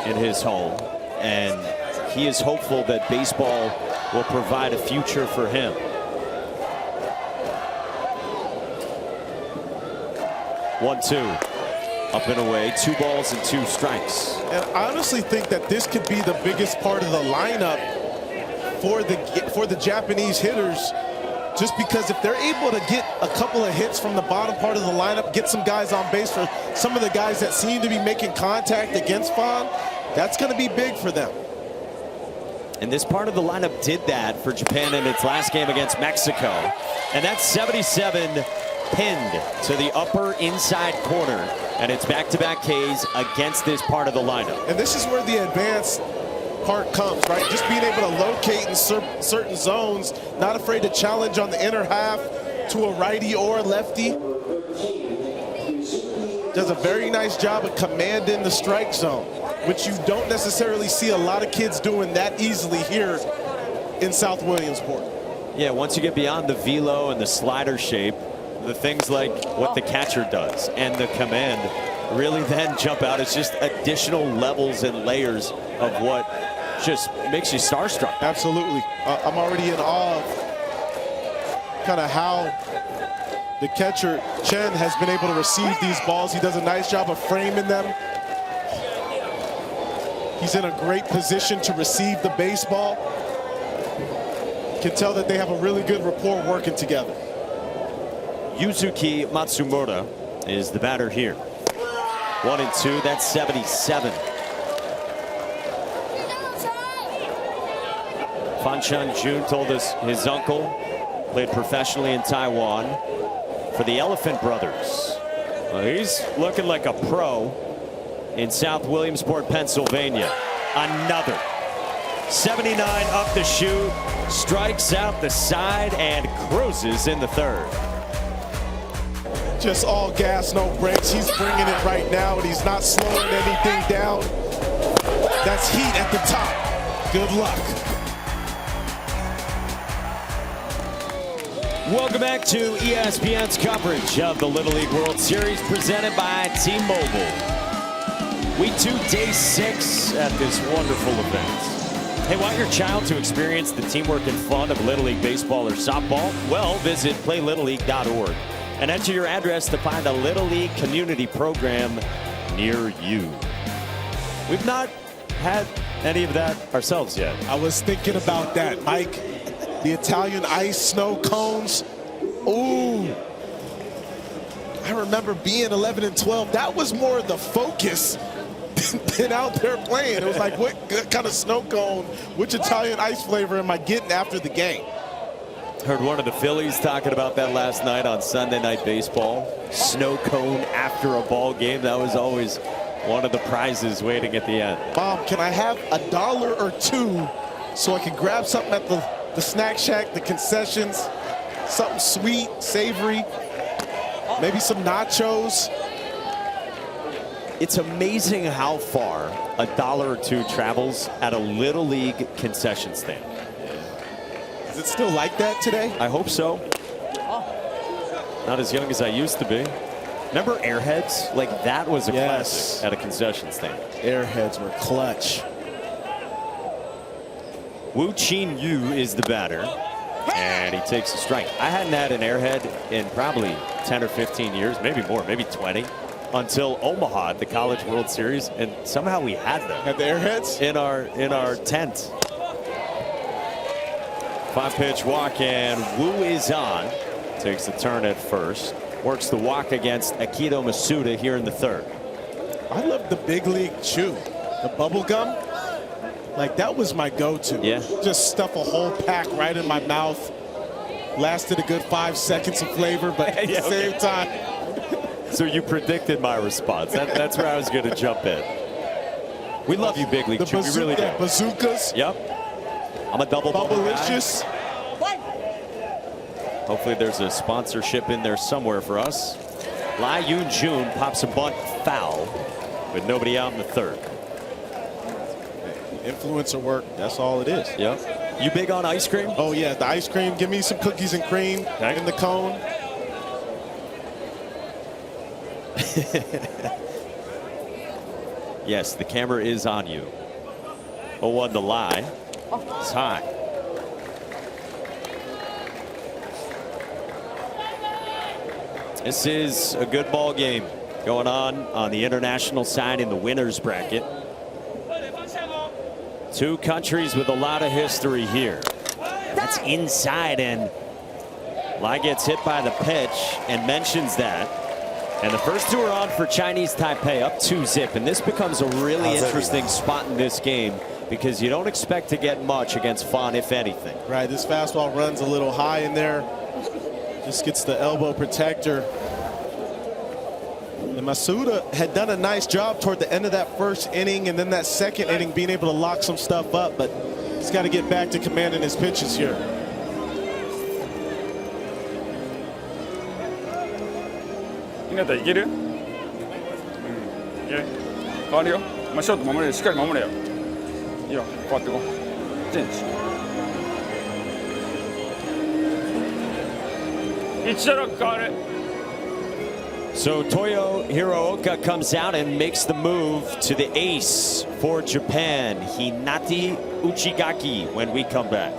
in his home, and he is hopeful that baseball will provide a future for him. 1-2. Up and away, 2 balls and 2 strikes. And I honestly think that this could be the biggest part of the lineup for the Japanese hitters, just because if they're able to get a couple of hits from the bottom part of the lineup, get some guys on base for some of the guys that seem to be making contact against Fan, that's going to be big for them. And this part of the lineup did that for Japan in its last game against Mexico. And that's 77 pinned to the upper inside corner, and it's back-to-back Ks against this part of the lineup. And this is where the advanced part comes, right? Just being able to locate in certain zones, not afraid to challenge on the inner half to a righty or a lefty. Does a very nice job of commanding the strike zone, which you don't necessarily see a lot of kids doing that easily here in South Williamsport. Yeah, once you get beyond the velo and the slider shape, the things like what the catcher does and the command really then jump out as just additional levels and layers of what just makes you starstruck. Absolutely. I'm already in awe of kind of how the catcher, Chen, has been able to receive these balls. He does a nice job of framing them. He's in a great position to receive the baseball. Can tell that they have a really good rapport working together. Yuzuki Matsumura is the batter here. 1-2, that's 77. Fan Chun-Jun told us his uncle played professionally in Taiwan for the Elephant Brothers. Well, he's looking like a pro in South Williamsport, Pennsylvania. Another 79 up the chute, strikes out the side and cruises in the third. Just all gas, no brakes. He's bringing it right now, and he's not slowing anything down. That's heat at the top. Good luck. Welcome back to ESPN's coverage of the Little League World Series presented by T-Mobile. Week 2, day 6 at this wonderful event. Hey, want your child to experience the teamwork and fun of Little League baseball or softball? Well, visit playlittleleague.org and enter your address to find a Little League community program near you. We've not had any of that ourselves yet. I was thinking about that, Mike. The Italian ice snow cones. Ooh. I remember being 11 and 12. That was more the focus than out there playing. It was like, what kind of snow cone, which Italian ice flavor am I getting after the game? Heard one of the Phillies talking about that last night on Sunday Night Baseball. Snow cone after a ball game. That was always one of the prizes waiting at the end. Mom, can I have $1 or $2 so I can grab something at the snack shack, the concessions, something sweet, savory, maybe some nachos? It's amazing how far $1 or $2 travels at a Little League concession stand. Is it still like that today? I hope so. Not as young as I used to be. Remember Airheads? Like, that was a classic at a concession stand. Airheads were clutch. Wu Chin Yu is the batter, and he takes a strike. I hadn't had an Airhead in probably 10 or 15 years, maybe more, maybe 20, until Omaha, the College World Series, and somehow we had them. Had the Airheads? In our tent. 5-pitch walk, and Wu is on. Takes the turn at first. Works the walk against Akito Masuda here in the third. I love the big league chew. The bubble gum, like that was my go-to. Yeah. Just stuff a whole pack right in my mouth. Lasted a good 5 seconds of flavor, but at the same time. So you predicted my response. That's where I was going to jump in. We love you, Big League Chew. We really do. Bazookas. Yep. I'm a double Bubblicious. Hopefully there's a sponsorship in there somewhere for us. Lai Yun-jun pops a bunt foul with nobody out in the third. Influencer work, that's all it is. Yep. You big on ice cream? Oh yeah, the ice cream. Give me some cookies and cream in the cone. Yes, the camera is on you. 0-1 to Lai. It's high. This is a good ball game going on the international side in the winners bracket. Two countries with a lot of history here. That's inside, and Lai gets hit by the pitch and mentions that. And the first two are on for Chinese Taipei, up 2-0. And this becomes a really interesting spot in this game because you don't expect to get much against Fan, if anything. Right, this fastball runs a little high in there. Just gets the elbow protector. And Masuda had done a nice job toward the end of that first inning and then that second inning being able to lock some stuff up, but he's got to get back to commanding his pitches here.いける？いける？変わるよ。ショート守れる。しっかり守れよ。いいよ。変わってこう。チェンジ。一打楽変わる。 So Toyo Hirooka comes out and makes the move to the ace for Japan, Hinata Uchigaki, when we come back.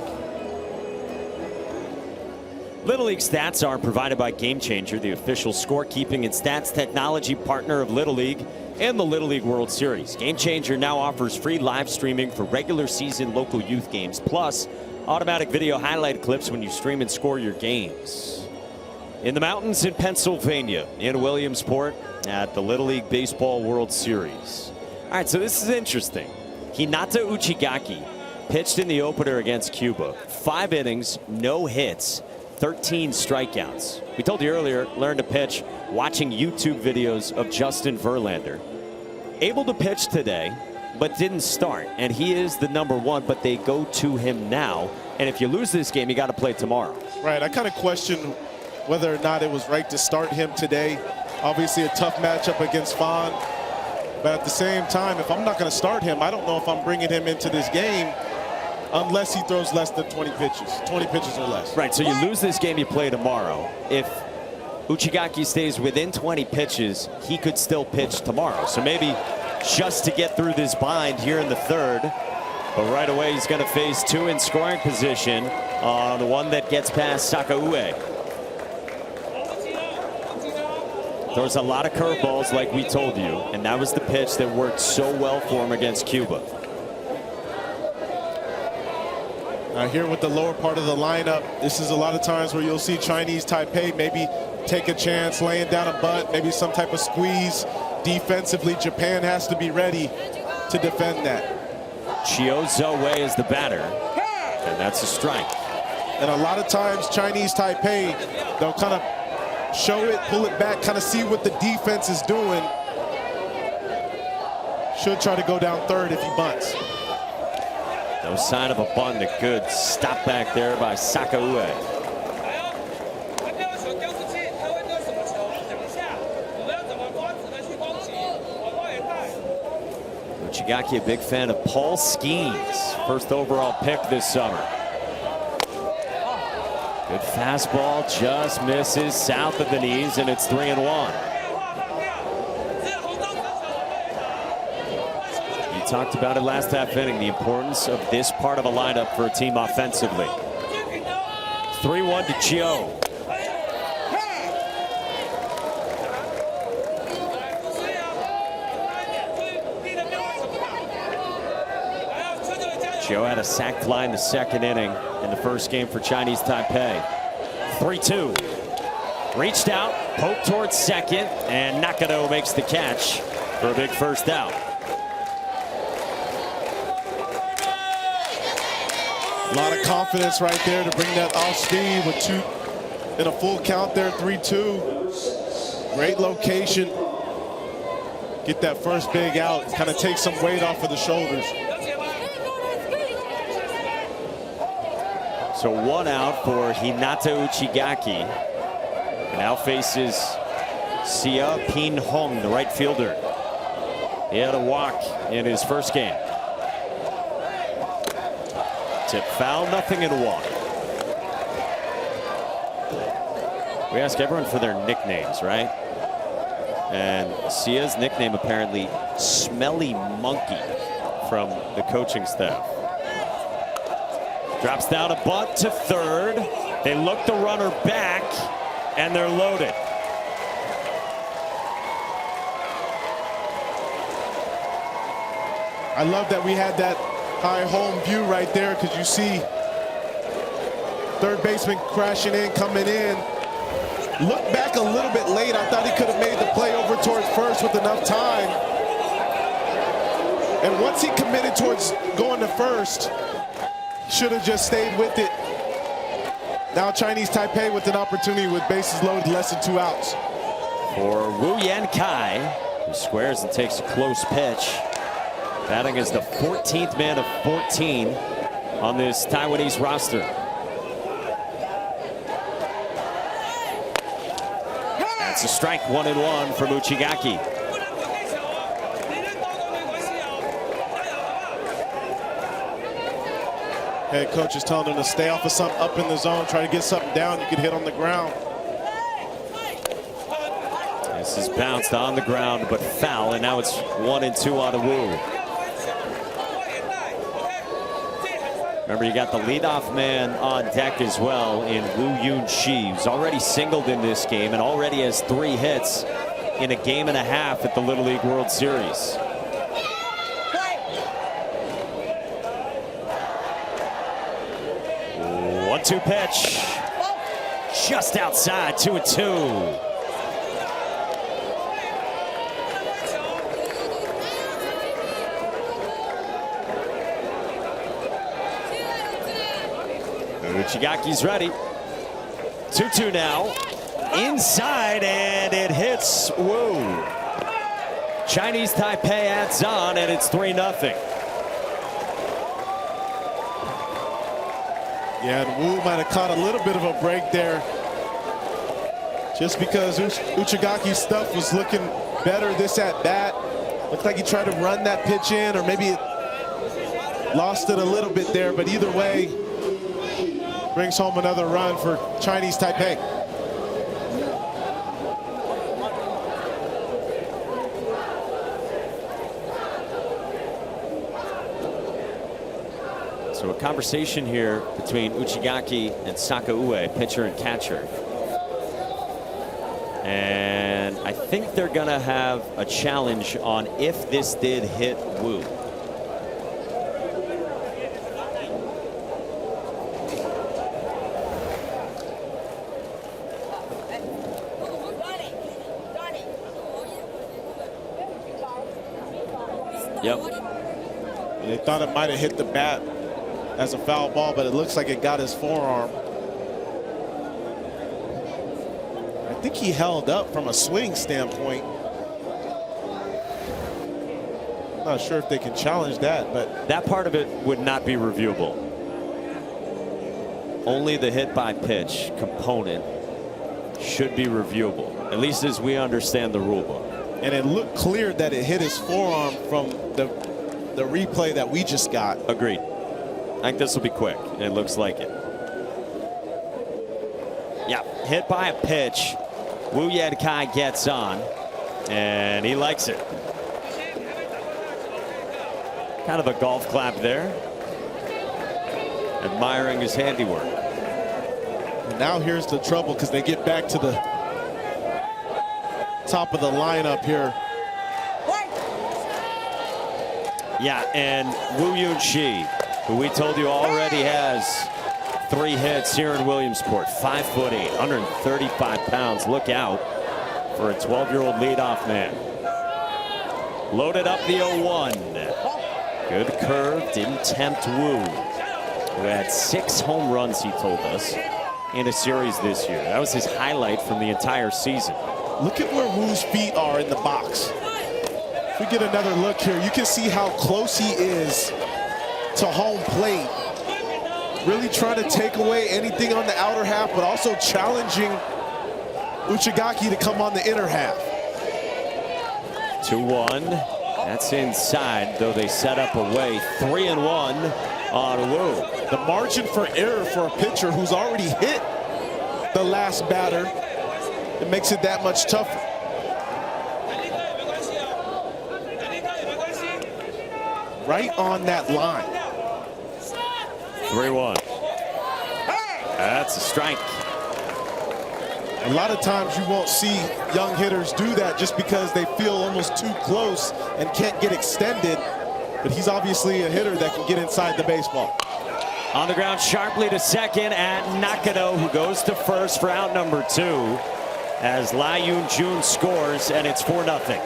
Little League stats are provided by Game Changer, the official scorekeeping and stats technology partner of Little League and the Little League World Series. Game Changer now offers free live streaming for regular season local youth games, plus automatic video highlight clips when you stream and score your games. In the mountains in Pennsylvania, in Williamsport, at the Little League Baseball World Series. All right, so this is interesting. Hinata Uchigaki pitched in the opener against Cuba. 5 innings, no hits, 13 strikeouts. We told you earlier, learn to pitch watching YouTube videos of Justin Verlander. Able to pitch today, but didn't start. And he is the #1, but they go to him now. And if you lose this game, you got to play tomorrow. Right, I kind of question whether or not it was right to start him today. Obviously a tough matchup against Fan. But at the same time, if I'm not going to start him, I don't know if I'm bringing him into this game unless he throws less than 20 pitches or less. Right, so you lose this game, you play tomorrow. If Uchigaki stays within 20 pitches, he could still pitch tomorrow. So maybe just to get through this bind here in the third. But right away, he's going to face 2 in scoring position on the one that gets past Sakaue. Throws a lot of curveballs like we told you, and that was the pitch that worked so well for him against Cuba. Now here with the lower part of the lineup, this is a lot of times where you'll see Chinese Taipei maybe take a chance, laying down a bunt, maybe some type of squeeze. Defensively, Japan has to be ready to defend that. Chiozo Wei is the batter, and that's a strike. And a lot of times Chinese Taipei, they'll kind of show it, pull it back, kind of see what the defense is doing. Should try to go down third if he bunts. No sign of a bunt. A good stop back there by Sakaue. Uchigaki, a big fan of Paul Skeens, first overall pick this summer. Good fastball, just misses south of the knees, and it's 3-1. You talked about it last half inning, the importance of this part of a lineup for a team offensively. 3-1 to Chio. Chio had a sac fly in the second inning in the first game for Chinese Taipei. 3-2. Reached out, poked towards second, and Nakano makes the catch for a big first out. A lot of confidence right there to bring that off speed with 2 in a full count there, 3-2. Great location. Get that first big out, kind of take some weight off of the shoulders. So 1 out for Hinata Uchigaki. Now faces Sia Pin Hong, the right fielder. He had a walk in his first game. Tip foul, nothing and 1. We ask everyone for their nicknames, right? And Sia's nickname apparently Smelly Monkey from the coaching staff. Drops down a bunt to third. They look the runner back, and they're loaded. I love that we had that high home view right there, because you see third baseman crashing in, coming in. Looked back a little bit late. I thought he could have made the play over towards first with enough time. And once he committed towards going to first, should have just stayed with it. Now Chinese Taipei with an opportunity with bases loaded, less than 2 outs. For Wu Yan-kai, who squares and takes a close pitch. Batting as the 14th man of 14 on this Taiwanese roster. That's a strike, 1-1 from Uchigaki. Head coach is telling him to stay off of something up in the zone, try to get something down, you can hit on the ground. This is bounced on the ground, but foul, and now it's 1-2 on a Wu. Remember, you got the leadoff man on deck as well in Woo Yoon-shi, who's already singled in this game and already has 3 hits in a game and a half at the Little League World Series. One-two pitch. Just outside, 2-2. Uchigaki's ready. 2-2 now. Inside, and it hits Wu. Chinese Taipei adds on, and it's 3-0. Yeah, and Wu might have caught a little bit of a break there. Just because Uchigaki's stuff was looking better this at bat. Looked like he tried to run that pitch in, or maybe lost it a little bit there, but either way, brings home another run for Chinese Taipei. So a conversation here between Uchigaki and Sakaue, pitcher and catcher. And I think they're going to have a challenge on if this did hit Wu. Yep. They thought it might have hit the bat as a foul ball, but it looks like it got his forearm. I think he held up from a swing standpoint. Not sure if they can challenge that, but that part of it would not be reviewable. Only the hit by pitch component should be reviewable, at least as we understand the rule book. And it looked clear that it hit his forearm from the replay that we just got. Agreed. I think this will be quick. It looks like it. Yeah, hit by a pitch. Wu Yan-kai gets on, and he likes it. Kind of a golf clap there. Admiring his handiwork. And now here's the trouble, because they get back to the top of the lineup here. Yeah, and Wu Yoon-shi, who we told you already has 3 hits here in Williamsport. 5'8", 135 pounds. Look out for a 12-year-old leadoff man. Loaded up the 0-1. Good curve, didn't tempt Wu, who had 6 home runs, he told us, in a series this year. That was his highlight from the entire season. Look at where Wu's feet are in the box. If we get another look here, you can see how close he is to home plate. Really trying to take away anything on the outer half, but also challenging Uchigaki to come on the inner half. 2-1. That's inside, though they set up away. 3-1 on Wu. The margin for error for a pitcher who's already hit the last batter, it makes it that much tougher. Right on that line. 3-1. That's a strike. A lot of times you won't see young hitters do that just because they feel almost too close and can't get extended. But he's obviously a hitter that can get inside the baseball. On the ground sharply to second at Nakano, who goes to first for out number 2 as Lai Yun-jun scores, and it's 4-0.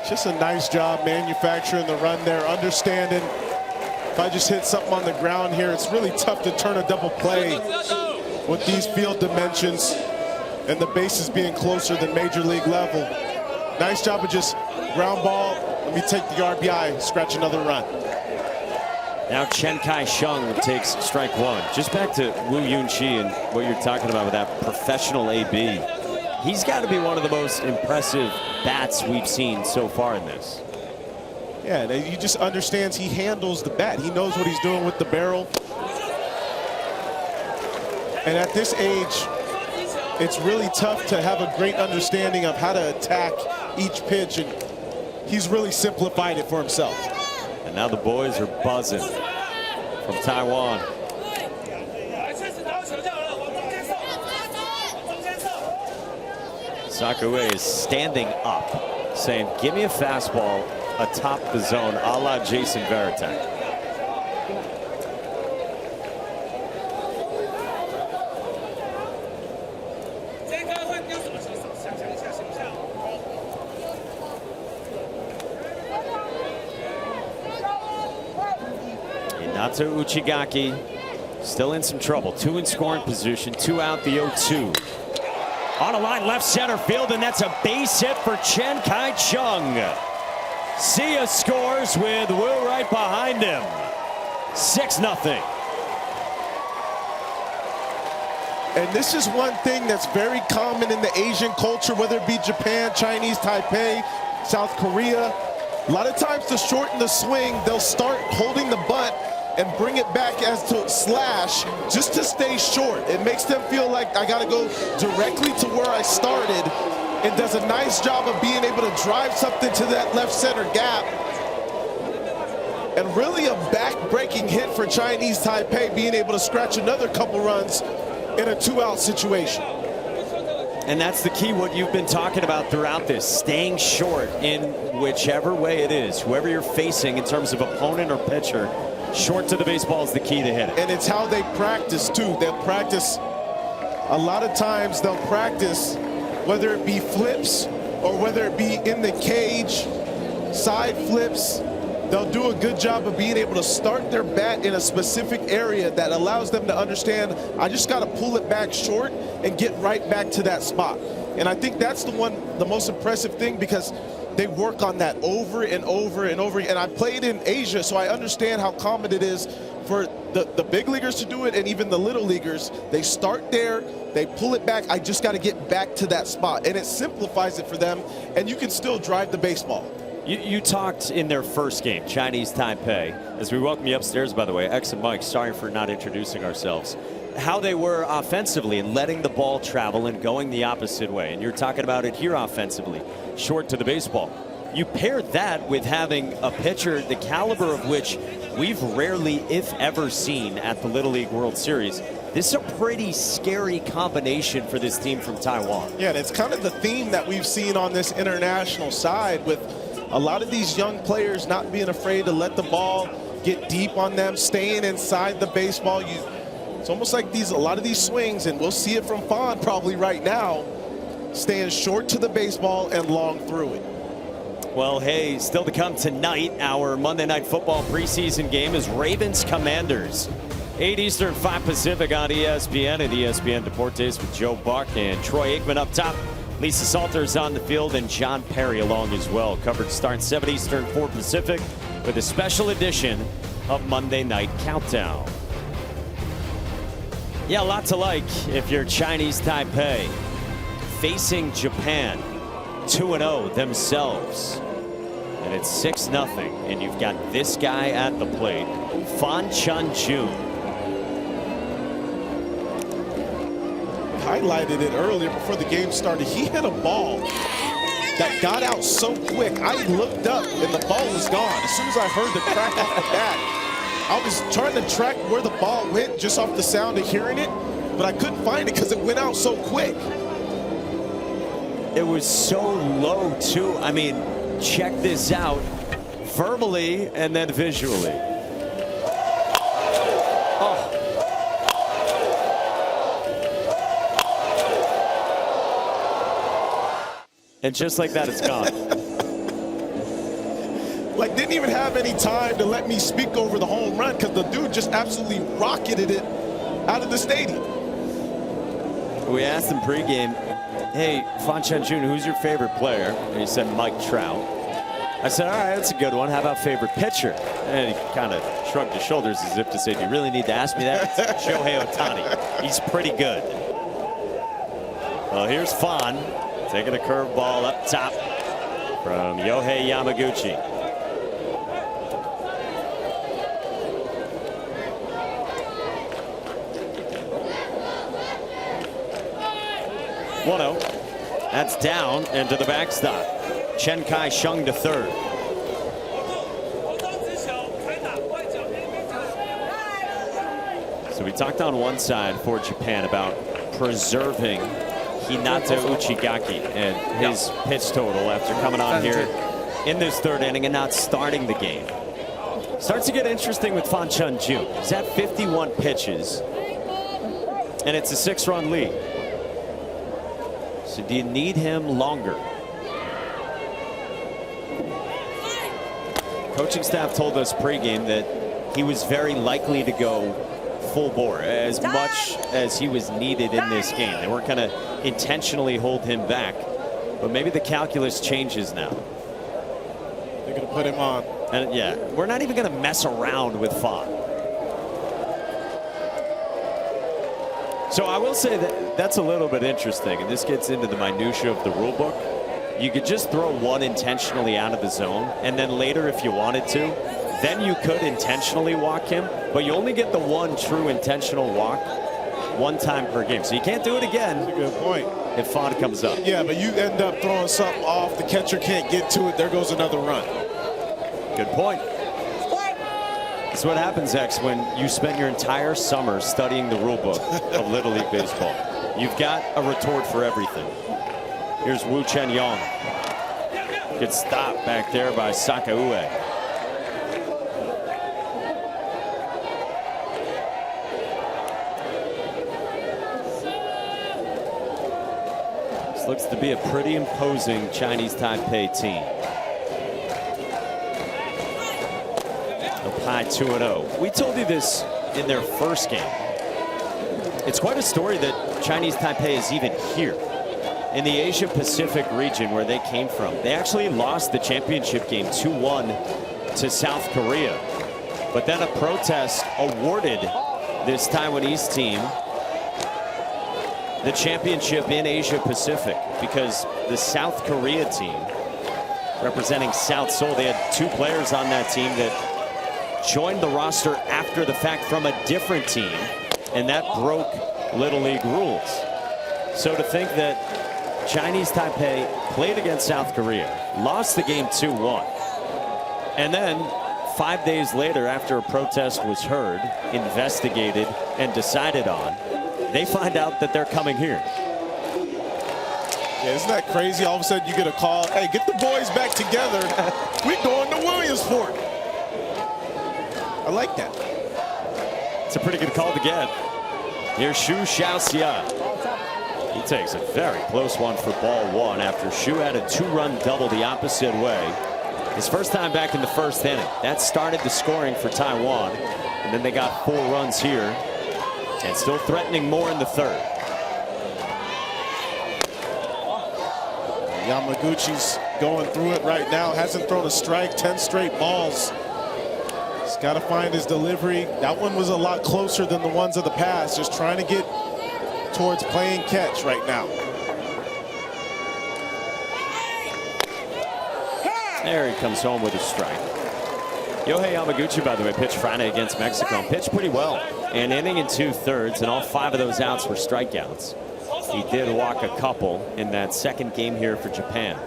Just a nice job manufacturing the run there, understanding if I just hit something on the ground here, it's really tough to turn a double play with these field dimensions and the bases being closer than major league level. Nice job of just ground ball. Let me take the RBI, scratch another run. Now Chen Kai-sheng takes strike 1. Just back to Wu Yun-chi and what you're talking about with that professional AB. He's got to be one of the most impressive bats we've seen so far in this. Yeah, he just understands, he handles the bat. He knows what he's doing with the barrel. And at this age, it's really tough to have a great understanding of how to attack each pitch, and he's really simplified it for himself. And now the boys are buzzing from Taiwan. Sakue is standing up, saying, give me a fastball atop the zone, a la Jason Varitek. Inato Uchigaki still in some trouble. 2 in scoring position, 2 out, the 0-2. On a line left center field, and that's a base hit for Chen Kai-sheng. Sia scores with Wu right behind him. 6-0. And this is one thing that's very common in the Asian culture, whether it be Japan, Chinese Taipei, South Korea. A lot of times to shorten the swing, they'll start holding the butt and bring it back as to slash just to stay short. It makes them feel like I gotta go directly to where I started, and does a nice job of being able to drive something to that left center gap. And really a back-breaking hit for Chinese Taipei, being able to scratch another couple runs in a 2-out situation. And that's the key, what you've been talking about throughout this, staying short in whichever way it is, whoever you're facing in terms of opponent or pitcher. Short to the baseball is the key to hit it. And it's how they practice too. They'll practice, a lot of times they'll practice whether it be flips or whether it be in the cage, side flips. They'll do a good job of being able to start their bat in a specific area that allows them to understand, I just got to pull it back short and get right back to that spot. And I think that's the most impressive thing, because they work on that over and over and over. And I played in Asia, so I understand how common it is for the big leaguers to do it, and even the little leaguers. They start there, they pull it back. I just got to get back to that spot. And it simplifies it for them, and you can still drive the baseball. You talked in their first game, Chinese Taipei, as we welcome you upstairs, by the way. X and Mike, sorry for not introducing ourselves. How they were offensively and letting the ball travel and going the opposite way. And you're talking about it here offensively, short to the baseball. You paired that with having a pitcher the caliber of which we've rarely, if ever, seen at the Little League World Series. This is a pretty scary combination for this team from Taiwan. Yeah, and it's kind of the theme that we've seen on this international side, with a lot of these young players not being afraid to let the ball get deep on them, staying inside the baseball. It's almost like a lot of these swings, and we'll see it from Fon probably right now, staying short to the baseball and long through it. Well, hey, still to come tonight, our Monday Night Football preseason game is Ravens-Commanders. 8 Eastern, 5 Pacific on ESPN and ESPN Deportes with Joe Buck and Troy Aikman up top. Lisa Salters on the field and John Perry along as well. Coverage starts 7 Eastern, 4 Pacific with a special edition of Monday Night Countdown. Yeah, a lot to like if you're Chinese Taipei facing Japan 2-0 themselves. And it's 6-0, and you've got this guy at the plate, Fan Chun-Jun. Highlighted it earlier before the game started. He hit a ball that got out so quick. I looked up and the ball was gone. As soon as I heard the crack off the bat, I was trying to track where the ball went just off the sound of hearing it, but I couldn't find it because it went out so quick. It was so low too. I mean, check this out verbally and then visually. Oh. And just like that, it's gone. Like, didn't even have any time to let me speak over the home run because the dude just absolutely rocketed it out of the stadium. We asked him pregame, hey, Fan Chun-Jun, who's your favorite player? And he said Mike Trout. I said, all right, that's a good one. How about favorite pitcher? And he kind of shrugged his shoulders as if to say, do you really need to ask me that? It's Shohei Ohtani. He's pretty good. Well, here's Fan taking a curveball up top from Yohei Yamaguchi. One-0. That's down and to the backstop. Chen Kai-sheng to third. So we talked on one side for Japan about preserving Hinata Uchigaki and his pitch total after coming on here in this third inning and not starting the game. Starts to get interesting with Fan Chun-Jun. He's at 51 pitches, and it's a 6-run lead. So do you need him longer? Coaching staff told us pregame that he was very likely to go full bore as much as he was needed in this game. They weren't going to intentionally hold him back, but maybe the calculus changes now. They're going to put him on. And yeah, we're not even going to mess around with Fan. So I will say that that's a little bit interesting, and this gets into the minutia of the rule book. You could just throw one intentionally out of the zone, and then later, if you wanted to, then you could intentionally walk him, but you only get the one true intentional walk one time per game. So you can't do it again. That's a good point. If Fan comes up. Yeah, but you end up throwing something off. The catcher can't get to it. There goes another run. Good point. That's what happens, X, when you spend your entire summer studying the rule book of Little League Baseball. You've got a retort for everything. Here's Wu Chen-yong. Good stop back there by Sakaue. This looks to be a pretty imposing Chinese Taipei team. High 2-0. We told you this in their first game. It's quite a story that Chinese Taipei is even here in the Asia Pacific region where they came from. They actually lost the championship game 2-1 to South Korea, but then a protest awarded this Taiwanese team the championship in Asia Pacific because the South Korea team representing South Seoul, they had 2 players on that team that joined the roster after the fact from a different team, and that broke Little League rules. So to think that Chinese Taipei played against South Korea, lost the game 2-1, and then 5 days later, after a protest was heard, investigated, and decided on, they find out that they're coming here. Yeah, isn't that crazy? All of a sudden you get a call, hey, get the boys back together. We're going to Williamsport. I like that. It's a pretty good call to get. Here's Xu Xiaoxia. He takes a very close one for ball one after Shu had a 2-run double the opposite way. His first time back in the first inning. That started the scoring for Taiwan. And then they got 4 runs here. And still threatening more in the third. Yamaguchi's going through it right now. Hasn't thrown a strike, 10 straight balls. He's got to find his delivery. That one was a lot closer than the ones of the past. Just trying to get towards playing catch right now. There he comes home with a strike. Yohei Yamaguchi, by the way, pitched Friday against Mexico and pitched pretty well. An inning and 2/3, and all 5 of those outs were strikeouts. He did walk a couple in that second game here for Japan.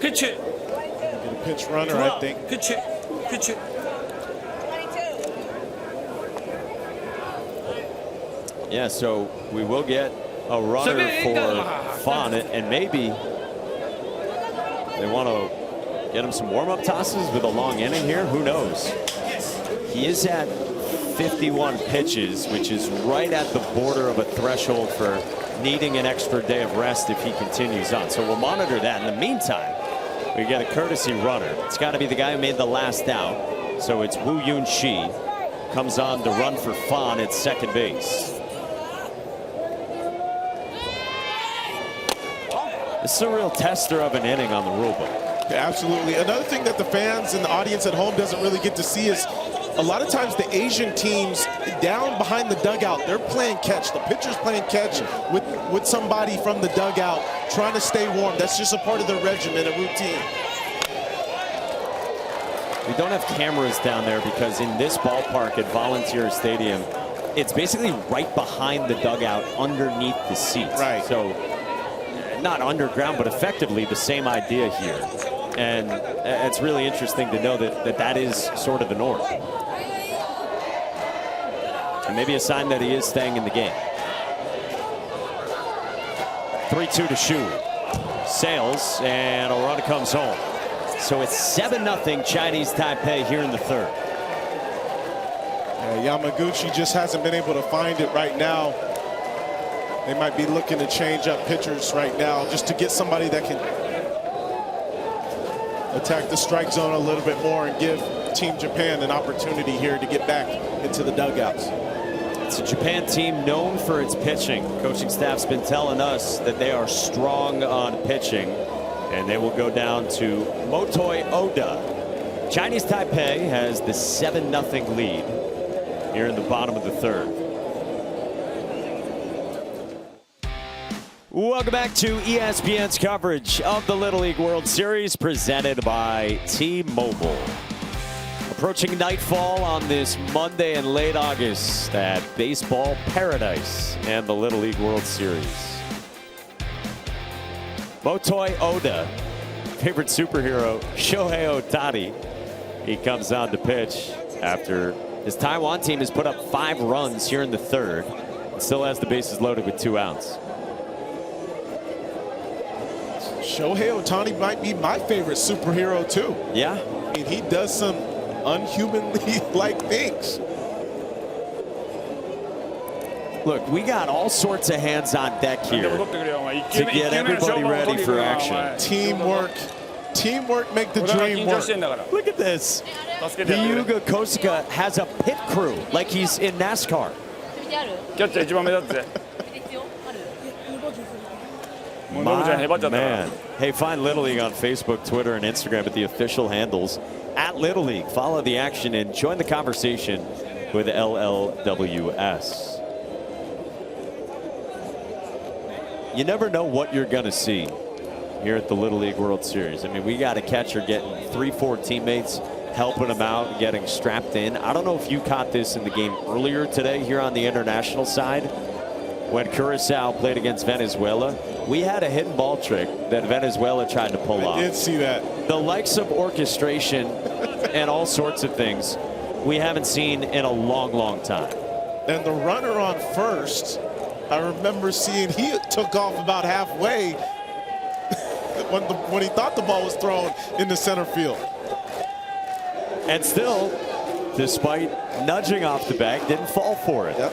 Pitch it. Get a pitch runner, I think. Pitch it. Pitch it. Yeah, so we will get a runner for Fan, and maybe they want to get him some warm-up tosses with a long inning here. Who knows? He is at 51 pitches, which is right at the border of a threshold for needing an extra day of rest if he continues on. So we'll monitor that. In the meantime, we get a courtesy runner. It's got to be the guy who made the last out. So it's Woo Yoon Shi. Comes on to run for Fan at second base. This is a real tester of an inning on the rule book. Yeah, absolutely. Another thing that the fans and the audience at home doesn't really get to see is a lot of times the Asian teams down behind the dugout, they're playing catch. The pitcher's playing catch with somebody from the dugout trying to stay warm. That's just a part of their regimen, a routine. We don't have cameras down there because in this ballpark at Volunteer Stadium, it's basically right behind the dugout underneath the seats. Right. So not underground, but effectively the same idea here. And it's really interesting to know that is sort of the norm. And maybe a sign that he is staying in the game. 3-2 to Shu. Sails, and a run comes home. So it's 7-0 Chinese Taipei here in the third. Yamaguchi just hasn't been able to find it right now. They might be looking to change up pitchers right now just to get somebody that can attack the strike zone a little bit more and give Team Japan an opportunity here to get back into the dugouts. It's a Japan team known for its pitching. Coaching staff's been telling us that they are strong on pitching, and they will go down to Motoi Oda. Chinese Taipei has the 7-0 lead here in the bottom of the third. Welcome back to ESPN's coverage of the Little League World Series presented by T-Mobile. Approaching nightfall on this Monday in late August at Baseball Paradise and the Little League World Series. Motoi Oda, favorite superhero, Shohei Ohtani. He comes on to pitch after his Taiwan team has put up 5 runs here in the third and still has the bases loaded with 2 outs. Shohei Ohtani might be my favorite superhero too. Yeah. I mean, he does some unhumanly like things. Look, we got all sorts of hands on deck here to get everybody ready for action. Teamwork make the dream work. Look at this. Hyuga Kosuka has a pit crew like he's in NASCAR. My man. Hey, find Little League on Facebook, Twitter, and Instagram at the official handles at Little League. Follow the action and join the conversation with LLWS. You never know what you're going to see here at the Little League World Series. I mean, we got a catcher getting 3-4 teammates helping him out, getting strapped in. I don't know if you caught this in the game earlier today here on the international side. When Curacao played against Venezuela, we had a hidden ball trick that Venezuela tried to pull off. I did see that. The likes of orchestration and all sorts of things we haven't seen in a long, long time. And the runner on first, I remember seeing he took off about halfway. when he thought the ball was thrown into center field. And still, despite nudging off the bag, didn't fall for it. Yep.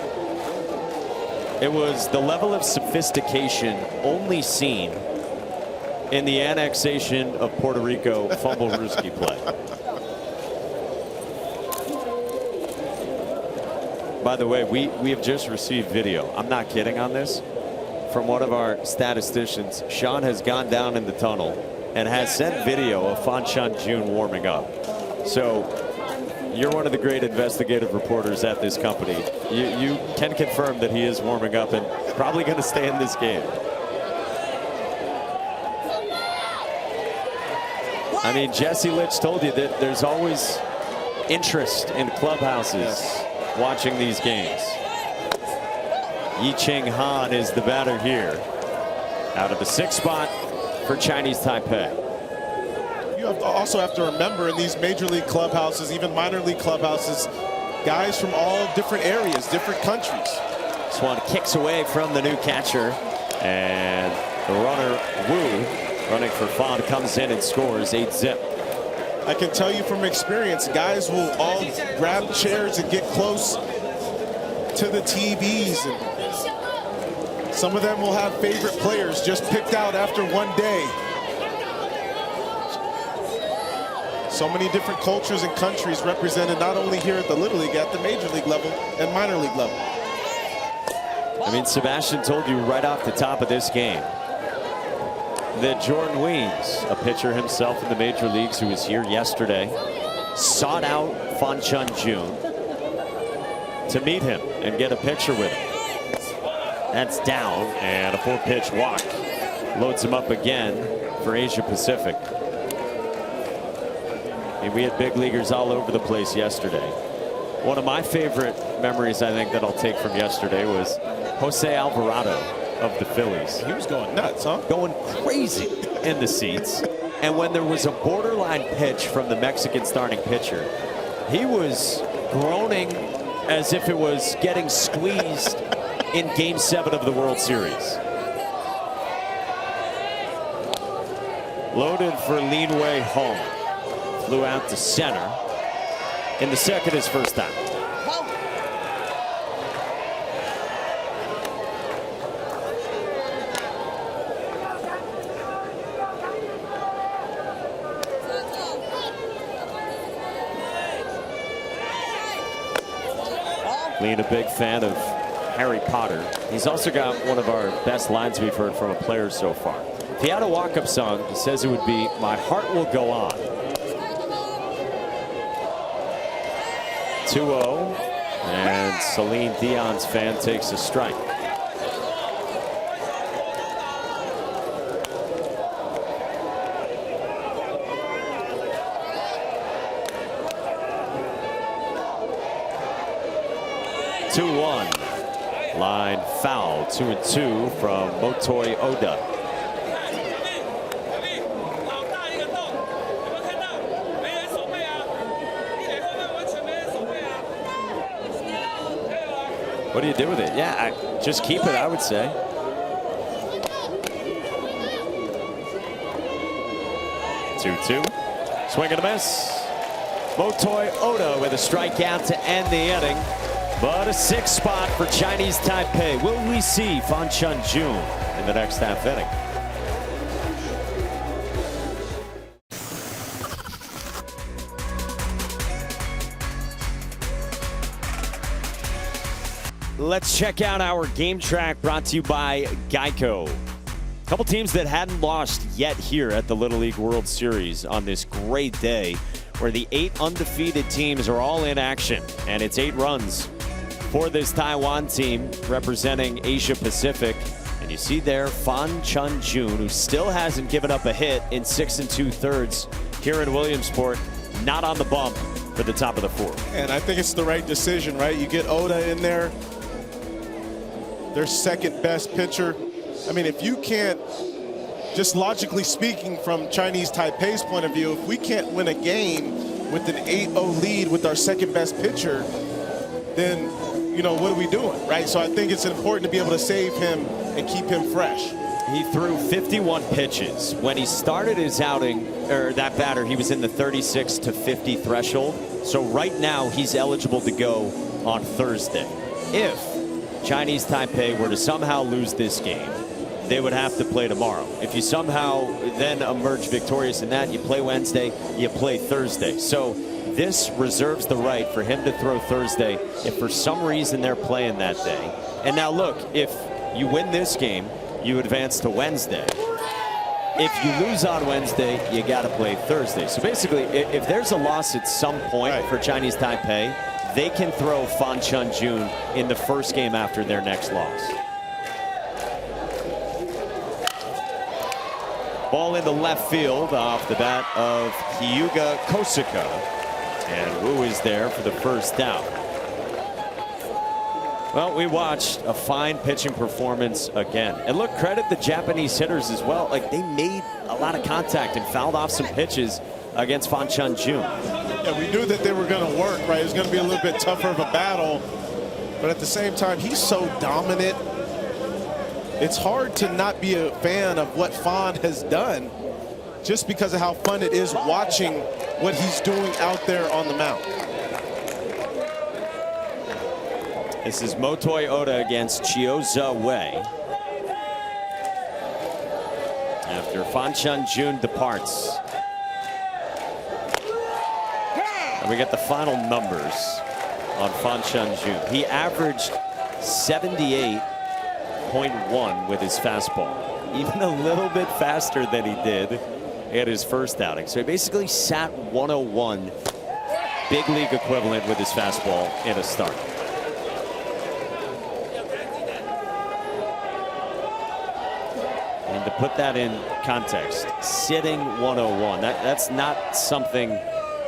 It was the level of sophistication only seen in the annexation of Puerto Rico fumble Ruski play. By the way, we have just received video. I'm not kidding on this. From one of our statisticians, Sean has gone down in the tunnel and has sent video of Fan Chun-Jun warming up. So you're one of the great investigative reporters at this company. You can confirm that he is warming up and probably going to stay in this game. I mean, Jesse Litch told you that there's always interest in clubhouses watching these games. Yi Ching Han is the batter here. Out of the 6th spot for Chinese Taipei. You also have to remember, in these major league clubhouses, even minor league clubhouses, guys from all different areas, different countries. This one kicks away from the new catcher, and the runner Wu, running for Fan, comes in and scores 8-zip. I can tell you from experience, guys will all grab chairs and get close to the TVs, and some of them will have favorite players just picked out after one day. So many different cultures and countries represented, not only here at the Little League, at the major league level and minor league level. I mean, Sebastian told you right off the top of this game that Jordan Weems, a pitcher himself in the major leagues who was here yesterday, sought out Fan Chun-Jun to meet him and get a picture with him. That's down, and a 4-pitch walk loads him up again for Asia Pacific. I mean, we had big leaguers all over the place yesterday. One of my favorite memories, I think, that I'll take from yesterday was Jose Alvarado of the Phillies. He was going nuts, huh? Going crazy in the seats. And when there was a borderline pitch from the Mexican starting pitcher, he was groaning as if it was getting squeezed in Game 7 of the World Series. Loaded for Lin Wei Hong. Flew out to center. In the second, his first time. Lin, a big fan of Harry Potter. He's also got one of our best lines we've heard from a player so far. If he had a walk-up song, he says it would be "My Heart Will Go On." 2-0, and Celine Dion's fan takes a strike. Line foul, 2-2 from Motoi Oda. What do you do with it? Yeah, just keep it, I would say. Two. Swing and a miss. Motoi Oda with a strikeout to end the inning. But a 6th spot for Chinese Taipei. Will we see Fan Chun-Jun in the next half inning? Let's check out our game track brought to you by Geico. A couple teams that hadn't lost yet here at the Little League World Series on this great day, where the 8 undefeated teams are all in action, and it's 8 runs for this Taiwan team representing Asia Pacific. And you see there Fan Chun-Jun, who still hasn't given up a hit in 6 2/3 here in Williamsport, not on the bump for the top of the 4th. And I think it's the right decision, right? You get Oda in there, their second best pitcher. I mean, if you can't, just logically speaking from Chinese Taipei's point of view, if we can't win a game with an 8-0 lead with our second best pitcher, then, you know, what are we doing, right? So I think it's important to be able to save him and keep him fresh. He threw 51 pitches. When he started his outing, or that batter, he was in the 36 to 50 threshold. So right now, he's eligible to go on Thursday. If Chinese Taipei were to somehow lose this game, they would have to play tomorrow. If you somehow then emerge victorious in that, you play Wednesday, you play Thursday. So this reserves the right for him to throw Thursday if for some reason they're playing that day. And now look, if you win this game, you advance to Wednesday. If you lose on Wednesday, you got to play Thursday. So basically, if there's a loss at some point for Chinese Taipei, they can throw Fan Chun-Jun in the first game after their next loss. Ball into left field off the bat of Hyuga Kosuka. And Wu is there for the first down. Well, we watched a fine pitching performance again. And look, credit the Japanese hitters as well. Like, they made a lot of contact and fouled off some pitches against Fan Chun-Jun. Yeah, we knew that they were going to work, right? It was going to be a little bit tougher of a battle. But at the same time, he's so dominant. It's hard to not be a fan of what Fan has done just because of how fun it is watching what he's doing out there on the mound. This is Motoi Oda against Chioza Wei. After Fan Chun-Jun departs. And we get the final numbers on Fan Chun-Jun. He averaged 78.1 with his fastball. Even a little bit faster than he did at his first outing. So he basically sat 101, big league equivalent with his fastball in a start. And to put that in context, sitting 101, that's not something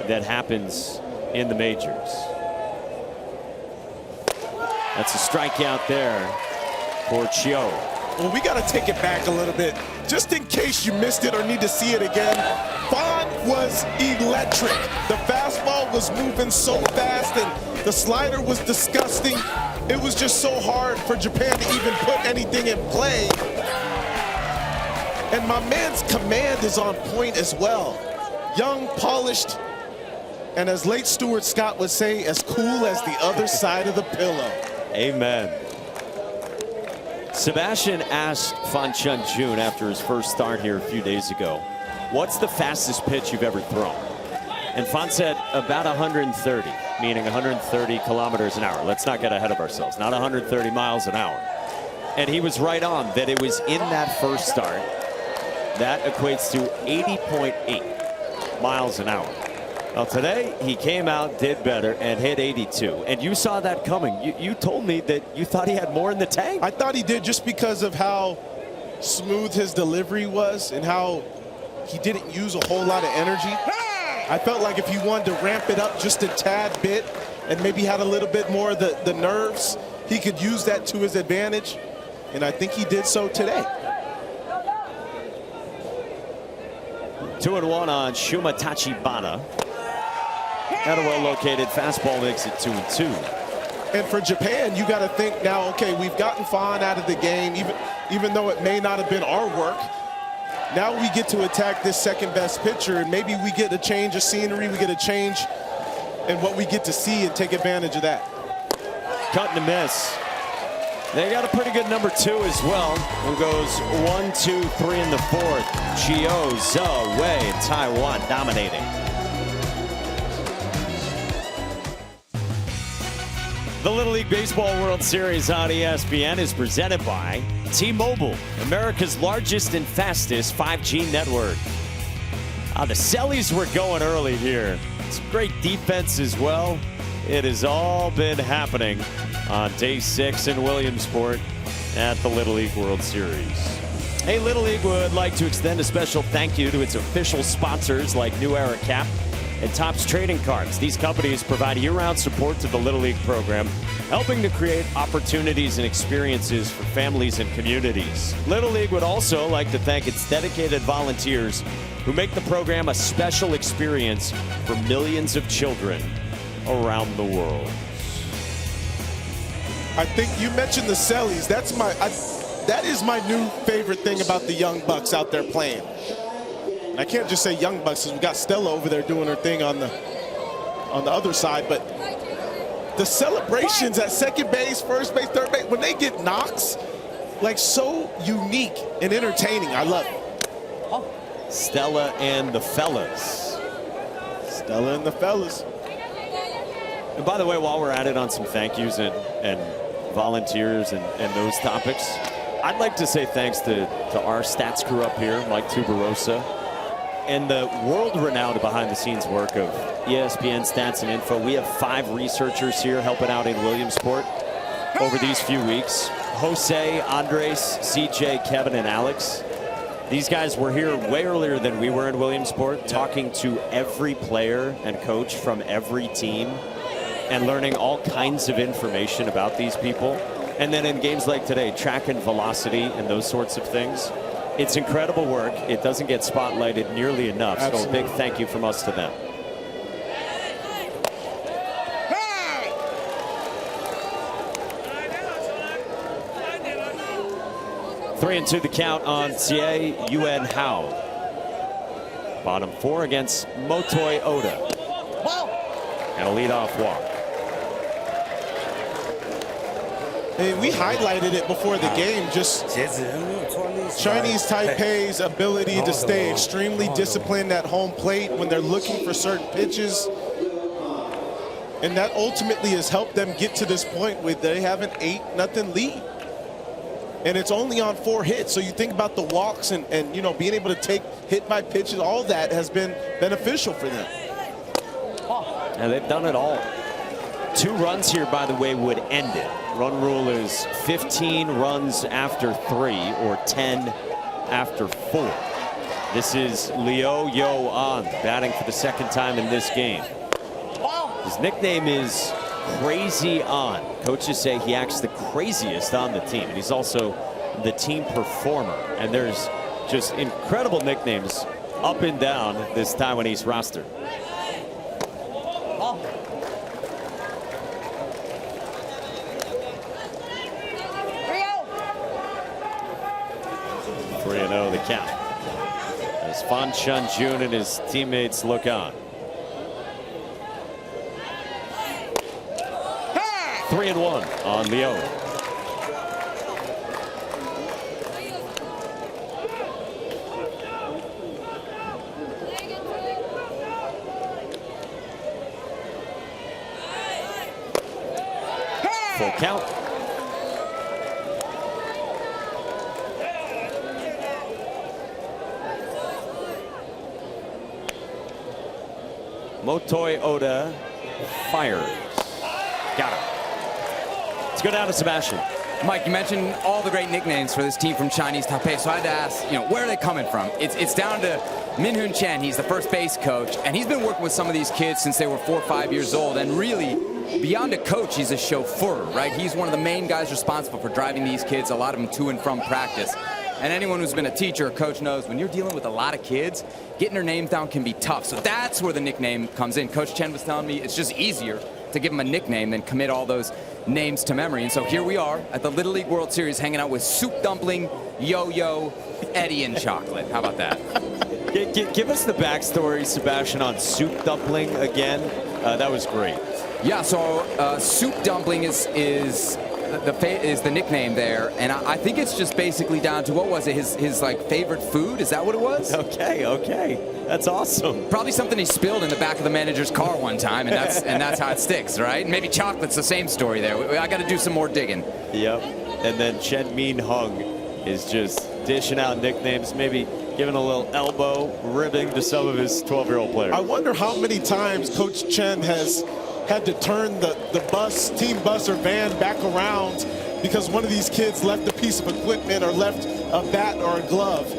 that happens in the majors. That's a strikeout there for Chio. Well, we got to take it back a little bit. Just in case you missed it or need to see it again, Fan was electric. The fastball was moving so fast and the slider was disgusting. It was just so hard for Japan to even put anything in play. And my man's command is on point as well. Young, polished, and as late Stuart Scott would say, as cool as the other side of the pillow. Amen. Sebastian asked Fan Chun-Jun after his first start here a few days ago, what's the fastest pitch you've ever thrown? And Fan said about 130, meaning 130 kilometers an hour. Let's not get ahead of ourselves. Not 130 miles an hour. And he was right on that it was in that first start. That equates to 80.8 miles an hour. Well, today he came out, did better, and hit 82. And you saw that coming. You told me that you thought he had more in the tank. I thought he did just because of how smooth his delivery was and how he didn't use a whole lot of energy. I felt like if he wanted to ramp it up just a tad bit and maybe had a little bit more of the nerves, he could use that to his advantage. And I think he did so today. 2-1 on Shuma Tachibana. And a well-located fastball makes it 2-2. And for Japan, you got to think now, okay, we've gotten Fan out of the game, even though it may not have been our work. Now we get to attack this second-best pitcher, and maybe we get a change of scenery, we get a change in what we get to see and take advantage of that. Cut and a miss. They got a pretty good number 2 as well, who goes 1, 2, 3 in the fourth. Chioza Wei, Taiwan dominating. The Little League Baseball World Series on ESPN is presented by T-Mobile, America's largest and fastest 5G network. The Sellies were going early here. Some great defense as well. It has all been happening on day 6 in Williamsport at the Little League World Series. Hey, Little League would like to extend a special thank you to its official sponsors like New Era Cap and Topps Trading Cards. These companies provide year-round support to the Little League program, helping to create opportunities and experiences for families and communities. Little League would also like to thank its dedicated volunteers who make the program a special experience for millions of children around the world. I think you mentioned the Sellies. That's that is my new favorite thing about the Young Bucks out there playing. And I can't just say Young Bucks because we got Stella over there doing her thing on the other side, but the celebrations at second base, first base, third base, when they get knocks, like so unique and entertaining. I love it. Stella and the fellas. Stella and the fellas. And by the way, while we're at it on some thank yous and volunteers and those topics, I'd like to say thanks to our stats crew up here, Mike Tuberosa, and the world-renowned behind-the-scenes work of ESPN Stats and Info. We have 5 researchers here helping out in Williamsport over these few weeks. Jose, Andres, CJ, Kevin, and Alex. These guys were here way earlier than we were in Williamsport, talking to every player and coach from every team and learning all kinds of information about these people. And then in games like today, tracking velocity and those sorts of things. It's incredible work. It doesn't get spotlighted nearly enough. Absolutely. So a big thank you from us to them. Three and two the count on CA Yuen Hao. Bottom 4 against Motoi Oda. And a leadoff walk. And we highlighted it before the game, just Chinese Taipei's ability to stay extremely disciplined at home plate when they're looking for certain pitches. And that ultimately has helped them get to this point where they have an 8-0 lead. And it's only on 4 hits. So you think about the walks and you know, being able to take hit by pitches, all that has been beneficial for them. And they've done it all. 2 runs here, by the way, would end it. Run rule is 15 runs after 3 or 10 after 4. This is Liu Yo-an batting for the 2nd time in this game. His nickname is Crazy On. Coaches say he acts the craziest on the team, and he's also the team performer. And there's just incredible nicknames up and down this Taiwanese roster. The count as Fan Chun-jun and his teammates look on. 3-1 on Liu. Full count. Motoi Oda fires. Got him. Let's go down to Sebastian. Mike, you mentioned all the great nicknames for this team from Chinese Taipei, so I had to ask, you know, where are they coming from? It's down to Minhoon Chen. He's the first base coach, and he's been working with some of these kids since they were 4 or 5 years old, and really, beyond a coach, he's a chauffeur, right? He's one of the main guys responsible for driving these kids, a lot of them to and from practice. And anyone who's been a teacher or coach knows when you're dealing with a lot of kids, getting their names down can be tough. So that's where the nickname comes in. Coach Chen was telling me it's just easier to give them a nickname than commit all those names to memory. And so here we are at the Little League World Series hanging out with Soup Dumpling, Yo-Yo, Eddie, and Chocolate. How about that? Give us the backstory, Sebastian, on Soup Dumpling again. That was great. Yeah, so Soup Dumpling is the nickname there, and I think it's just basically down to, what was it, his like favorite food? Is that what it was? Okay, that's awesome. Probably something he spilled in the back of the manager's car one time, and that's how it sticks, right? Maybe Chocolate's the same story there. I got to do some more digging. Yep, and then Chen Min Hung is just dishing out nicknames, maybe giving a little elbow ribbing to some of his 12-year-old players. I wonder how many times Coach Chen has had to turn the team bus or van back around because one of these kids left a piece of equipment or left a bat or a glove.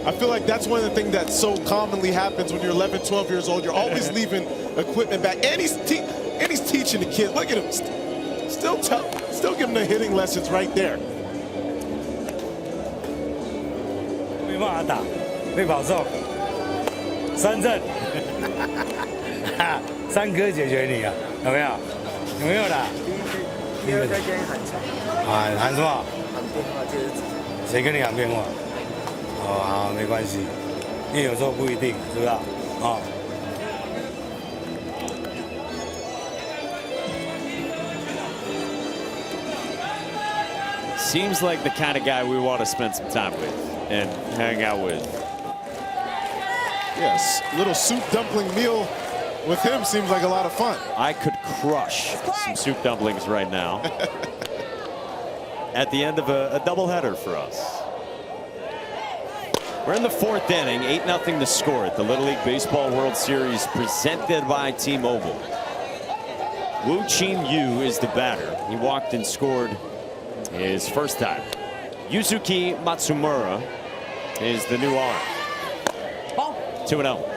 I feel like that's one of the things that so commonly happens when you're 11, 12 years old. You're always leaving equipment back. And he's teaching the kids. Look at him. Still giving the hitting lessons right there. 没办法打，被保送，3振，3颗解决你啊，有没有？有没有啦？第二在跟你喊什么？喊什么？喊电话就是谁跟你讲变化？哦，好，没关系，因为有时候不一定，知道？哦。 Seems like the kind of guy we want to spend some time with and hang out with. Yes, little soup dumpling meal with him seems like a lot of fun. I could crush some soup dumplings right now. At the end of a doubleheader for us. We're in the 4th inning, 8-0 the score at the Little League Baseball World Series presented by T-Mobile. Woo Chin Yu is the batter. He walked and scored his first time. Yuzuki Matsumura is the new arm. 2-0.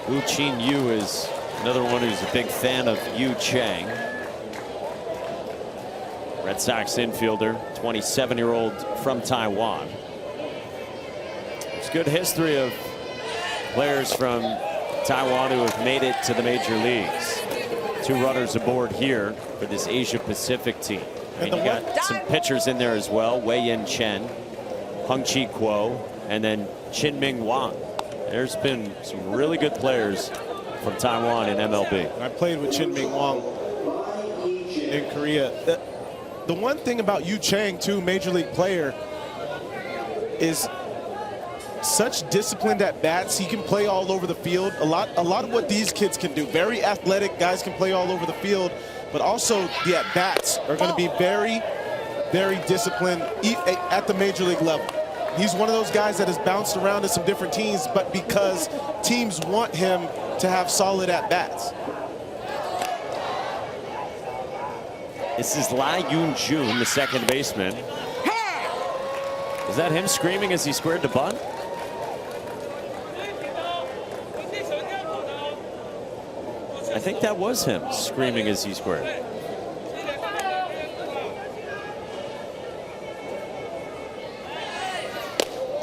Woo Chin Yu is another one who's a big fan of Yu Chang. Red Sox infielder, 27-year-old from Taiwan. There's good history of players from Taiwan who have made it to the major leagues. 2 runners aboard here for this Asia Pacific team. I mean, you got some pitchers in there as well. Wei Yin Chen, Hung Chi Kuo, and then Chin Ming Wang. There's been some really good players from Taiwan in MLB. I played with Chin Ming Wang in Korea. The one thing about Yu Chang, too, major league player, is such disciplined at bats. He can play all over the field. A lot of what these kids can do. Very athletic guys can play all over the field, but also the at bats are going to be very, very disciplined at the major league level. He's one of those guys that has bounced around to some different teams, but because teams want him to have solid at bats. This is Lai Yoon-jun, the second baseman. Is that him screaming as he squared the bunt? I think that was him screaming as he squared.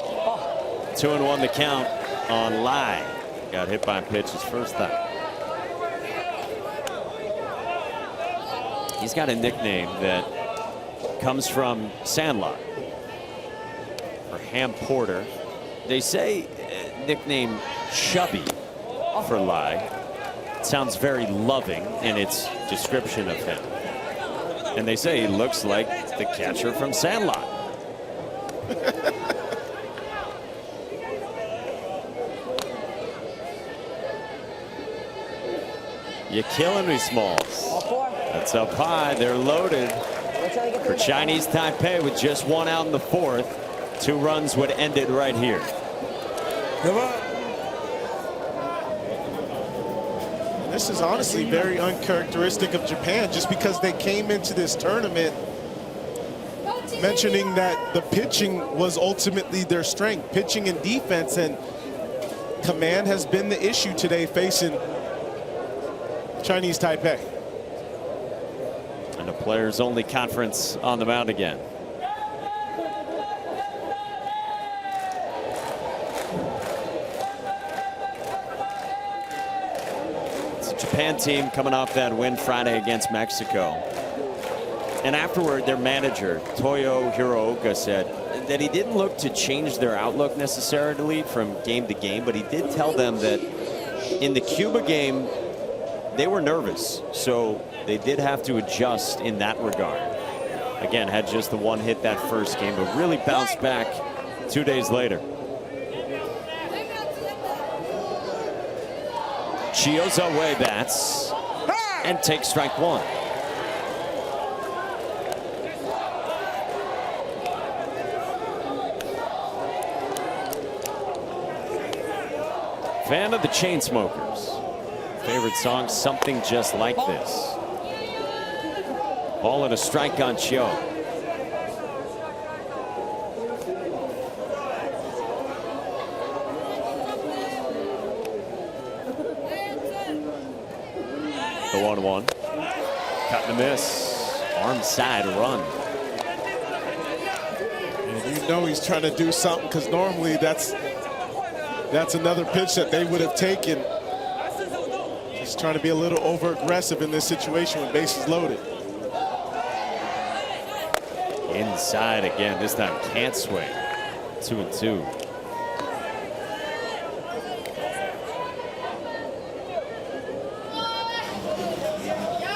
Oh. 2-1 the count on Lai. Got hit by a pitch his first time. He's got a nickname that comes from Sandlot, or Ham Porter. They say nickname Chubby for Lai. It sounds very loving in its description of him. And they say he looks like the catcher from Sandlot. You're killing me, Smalls. That's up high. They're loaded for Chinese Taipei with just 1 out in the 4th. 2 runs would end it right here. This is honestly very uncharacteristic of Japan, just because they came into this tournament mentioning that the pitching was ultimately their strength, pitching and defense, and command has been the issue today facing Chinese Taipei. And a players only conference on the mound again. It's a Japan team coming off that win Friday against Mexico. And afterward, their manager, Toyo Hirooka, said that he didn't look to change their outlook necessarily from game to game, but he did tell them that in the Cuba game, they were nervous, so they did have to adjust in that regard. Again, had just the 1 hit that first game, but really bounced back 2 days later. Chioza Wei bats and takes strike 1. Fan of the Chainsmokers. Favorite song, Something Just Like This. Ball and a strike on Chio. The 1-1. Cut and a miss. Arm side run. And you know he's trying to do something because normally that's another pitch that they would have taken. He's trying to be a little over aggressive in this situation when bases loaded. Inside again, this time can't swing. 2-2.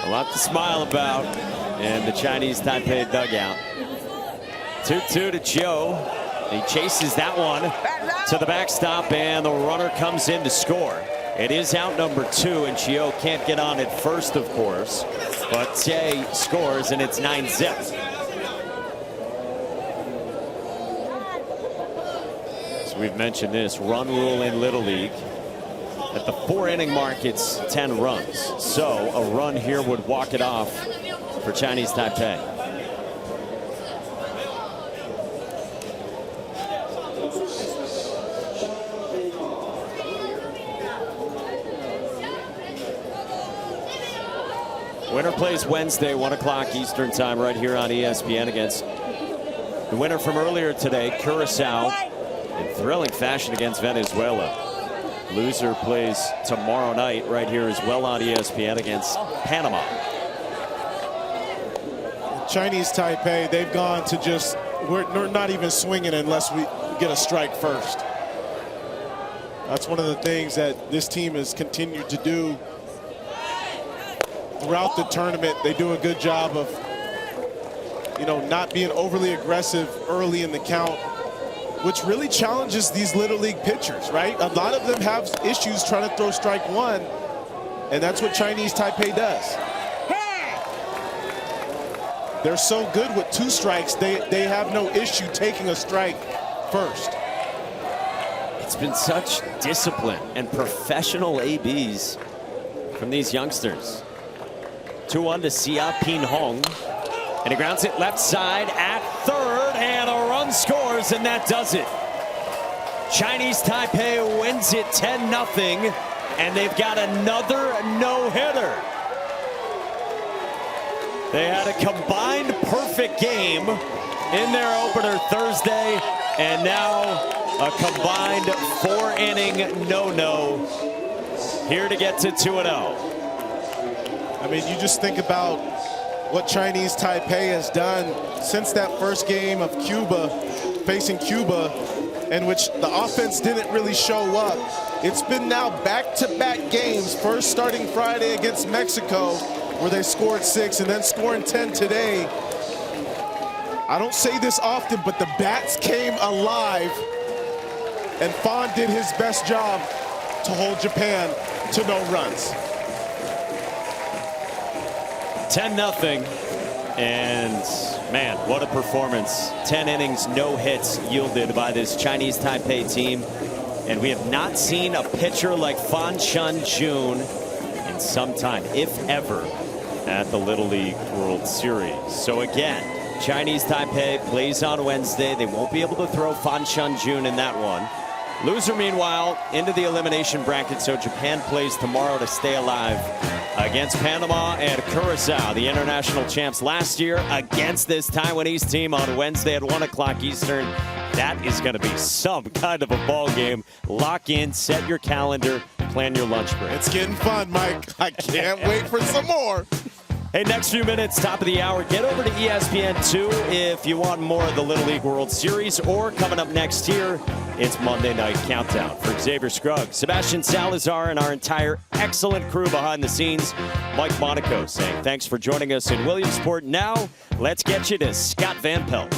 A lot to smile about in the Chinese Taipei dugout. 2-2 to Joe. He chases that one to the backstop, and the runner comes in to score. It is out number 2, and Chio can't get on at first, of course, but Tay scores, and it's 9-zip. So we've mentioned this run rule in Little League. At the 4-inning mark, it's 10 runs. So a run here would walk it off for Chinese Taipei. Winner plays Wednesday, 1 o'clock Eastern time, right here on ESPN against the winner from earlier today, Curacao, in thrilling fashion against Venezuela. Loser plays tomorrow night right here as well on ESPN against Panama. Chinese Taipei, they've gone to just, we're not even swinging unless we get a strike first. That's one of the things that this team has continued to do throughout the tournament. They do a good job of, you know, not being overly aggressive early in the count, which really challenges these Little League pitchers, right? A lot of them have issues trying to throw strike one, and that's what Chinese Taipei does. They're so good with 2 strikes, they have no issue taking a strike first. It's been such discipline and professional ABs from these youngsters. 2-1 to Xia Pinhong, and he grounds it left side at third, and a run scores, and that does it. Chinese Taipei wins it 10-0, and they've got another no-hitter. They had a combined perfect game in their opener Thursday, and now a combined 4-inning no-no here to get to 2-0. I mean, you just think about what Chinese Taipei has done since that first game of Cuba, facing Cuba, in which the offense didn't really show up. It's been now back-to-back games, first starting Friday against Mexico, where they scored 6, and then scoring 10 today. I don't say this often, but the bats came alive, and Fan did his best job to hold Japan to no runs. 10-0, and man, what a performance. 10 innings, no hits yielded by this Chinese Taipei team, and we have not seen a pitcher like Fan Chun-Jun in some time, if ever, at the Little League World Series. So again, Chinese Taipei plays on Wednesday. They won't be able to throw Fan Chun-Jun in that one. Loser, meanwhile, into the elimination bracket, so Japan plays tomorrow to stay alive against Panama and Curacao, the international champs last year, against this Taiwanese team on Wednesday at 1 o'clock Eastern. That is going to be some kind of a ball game. Lock in, set your calendar, plan your lunch break. It's getting fun, Mike. I can't wait for some more. Hey, next few minutes, top of the hour, get over to ESPN2 if you want more of the Little League World Series, or coming up next here, it's Monday Night Countdown. For Xavier Scruggs, Sebastian Salazar, and our entire excellent crew behind the scenes, Mike Monaco saying thanks for joining us in Williamsport. Now, let's get you to Scott Van Pelt.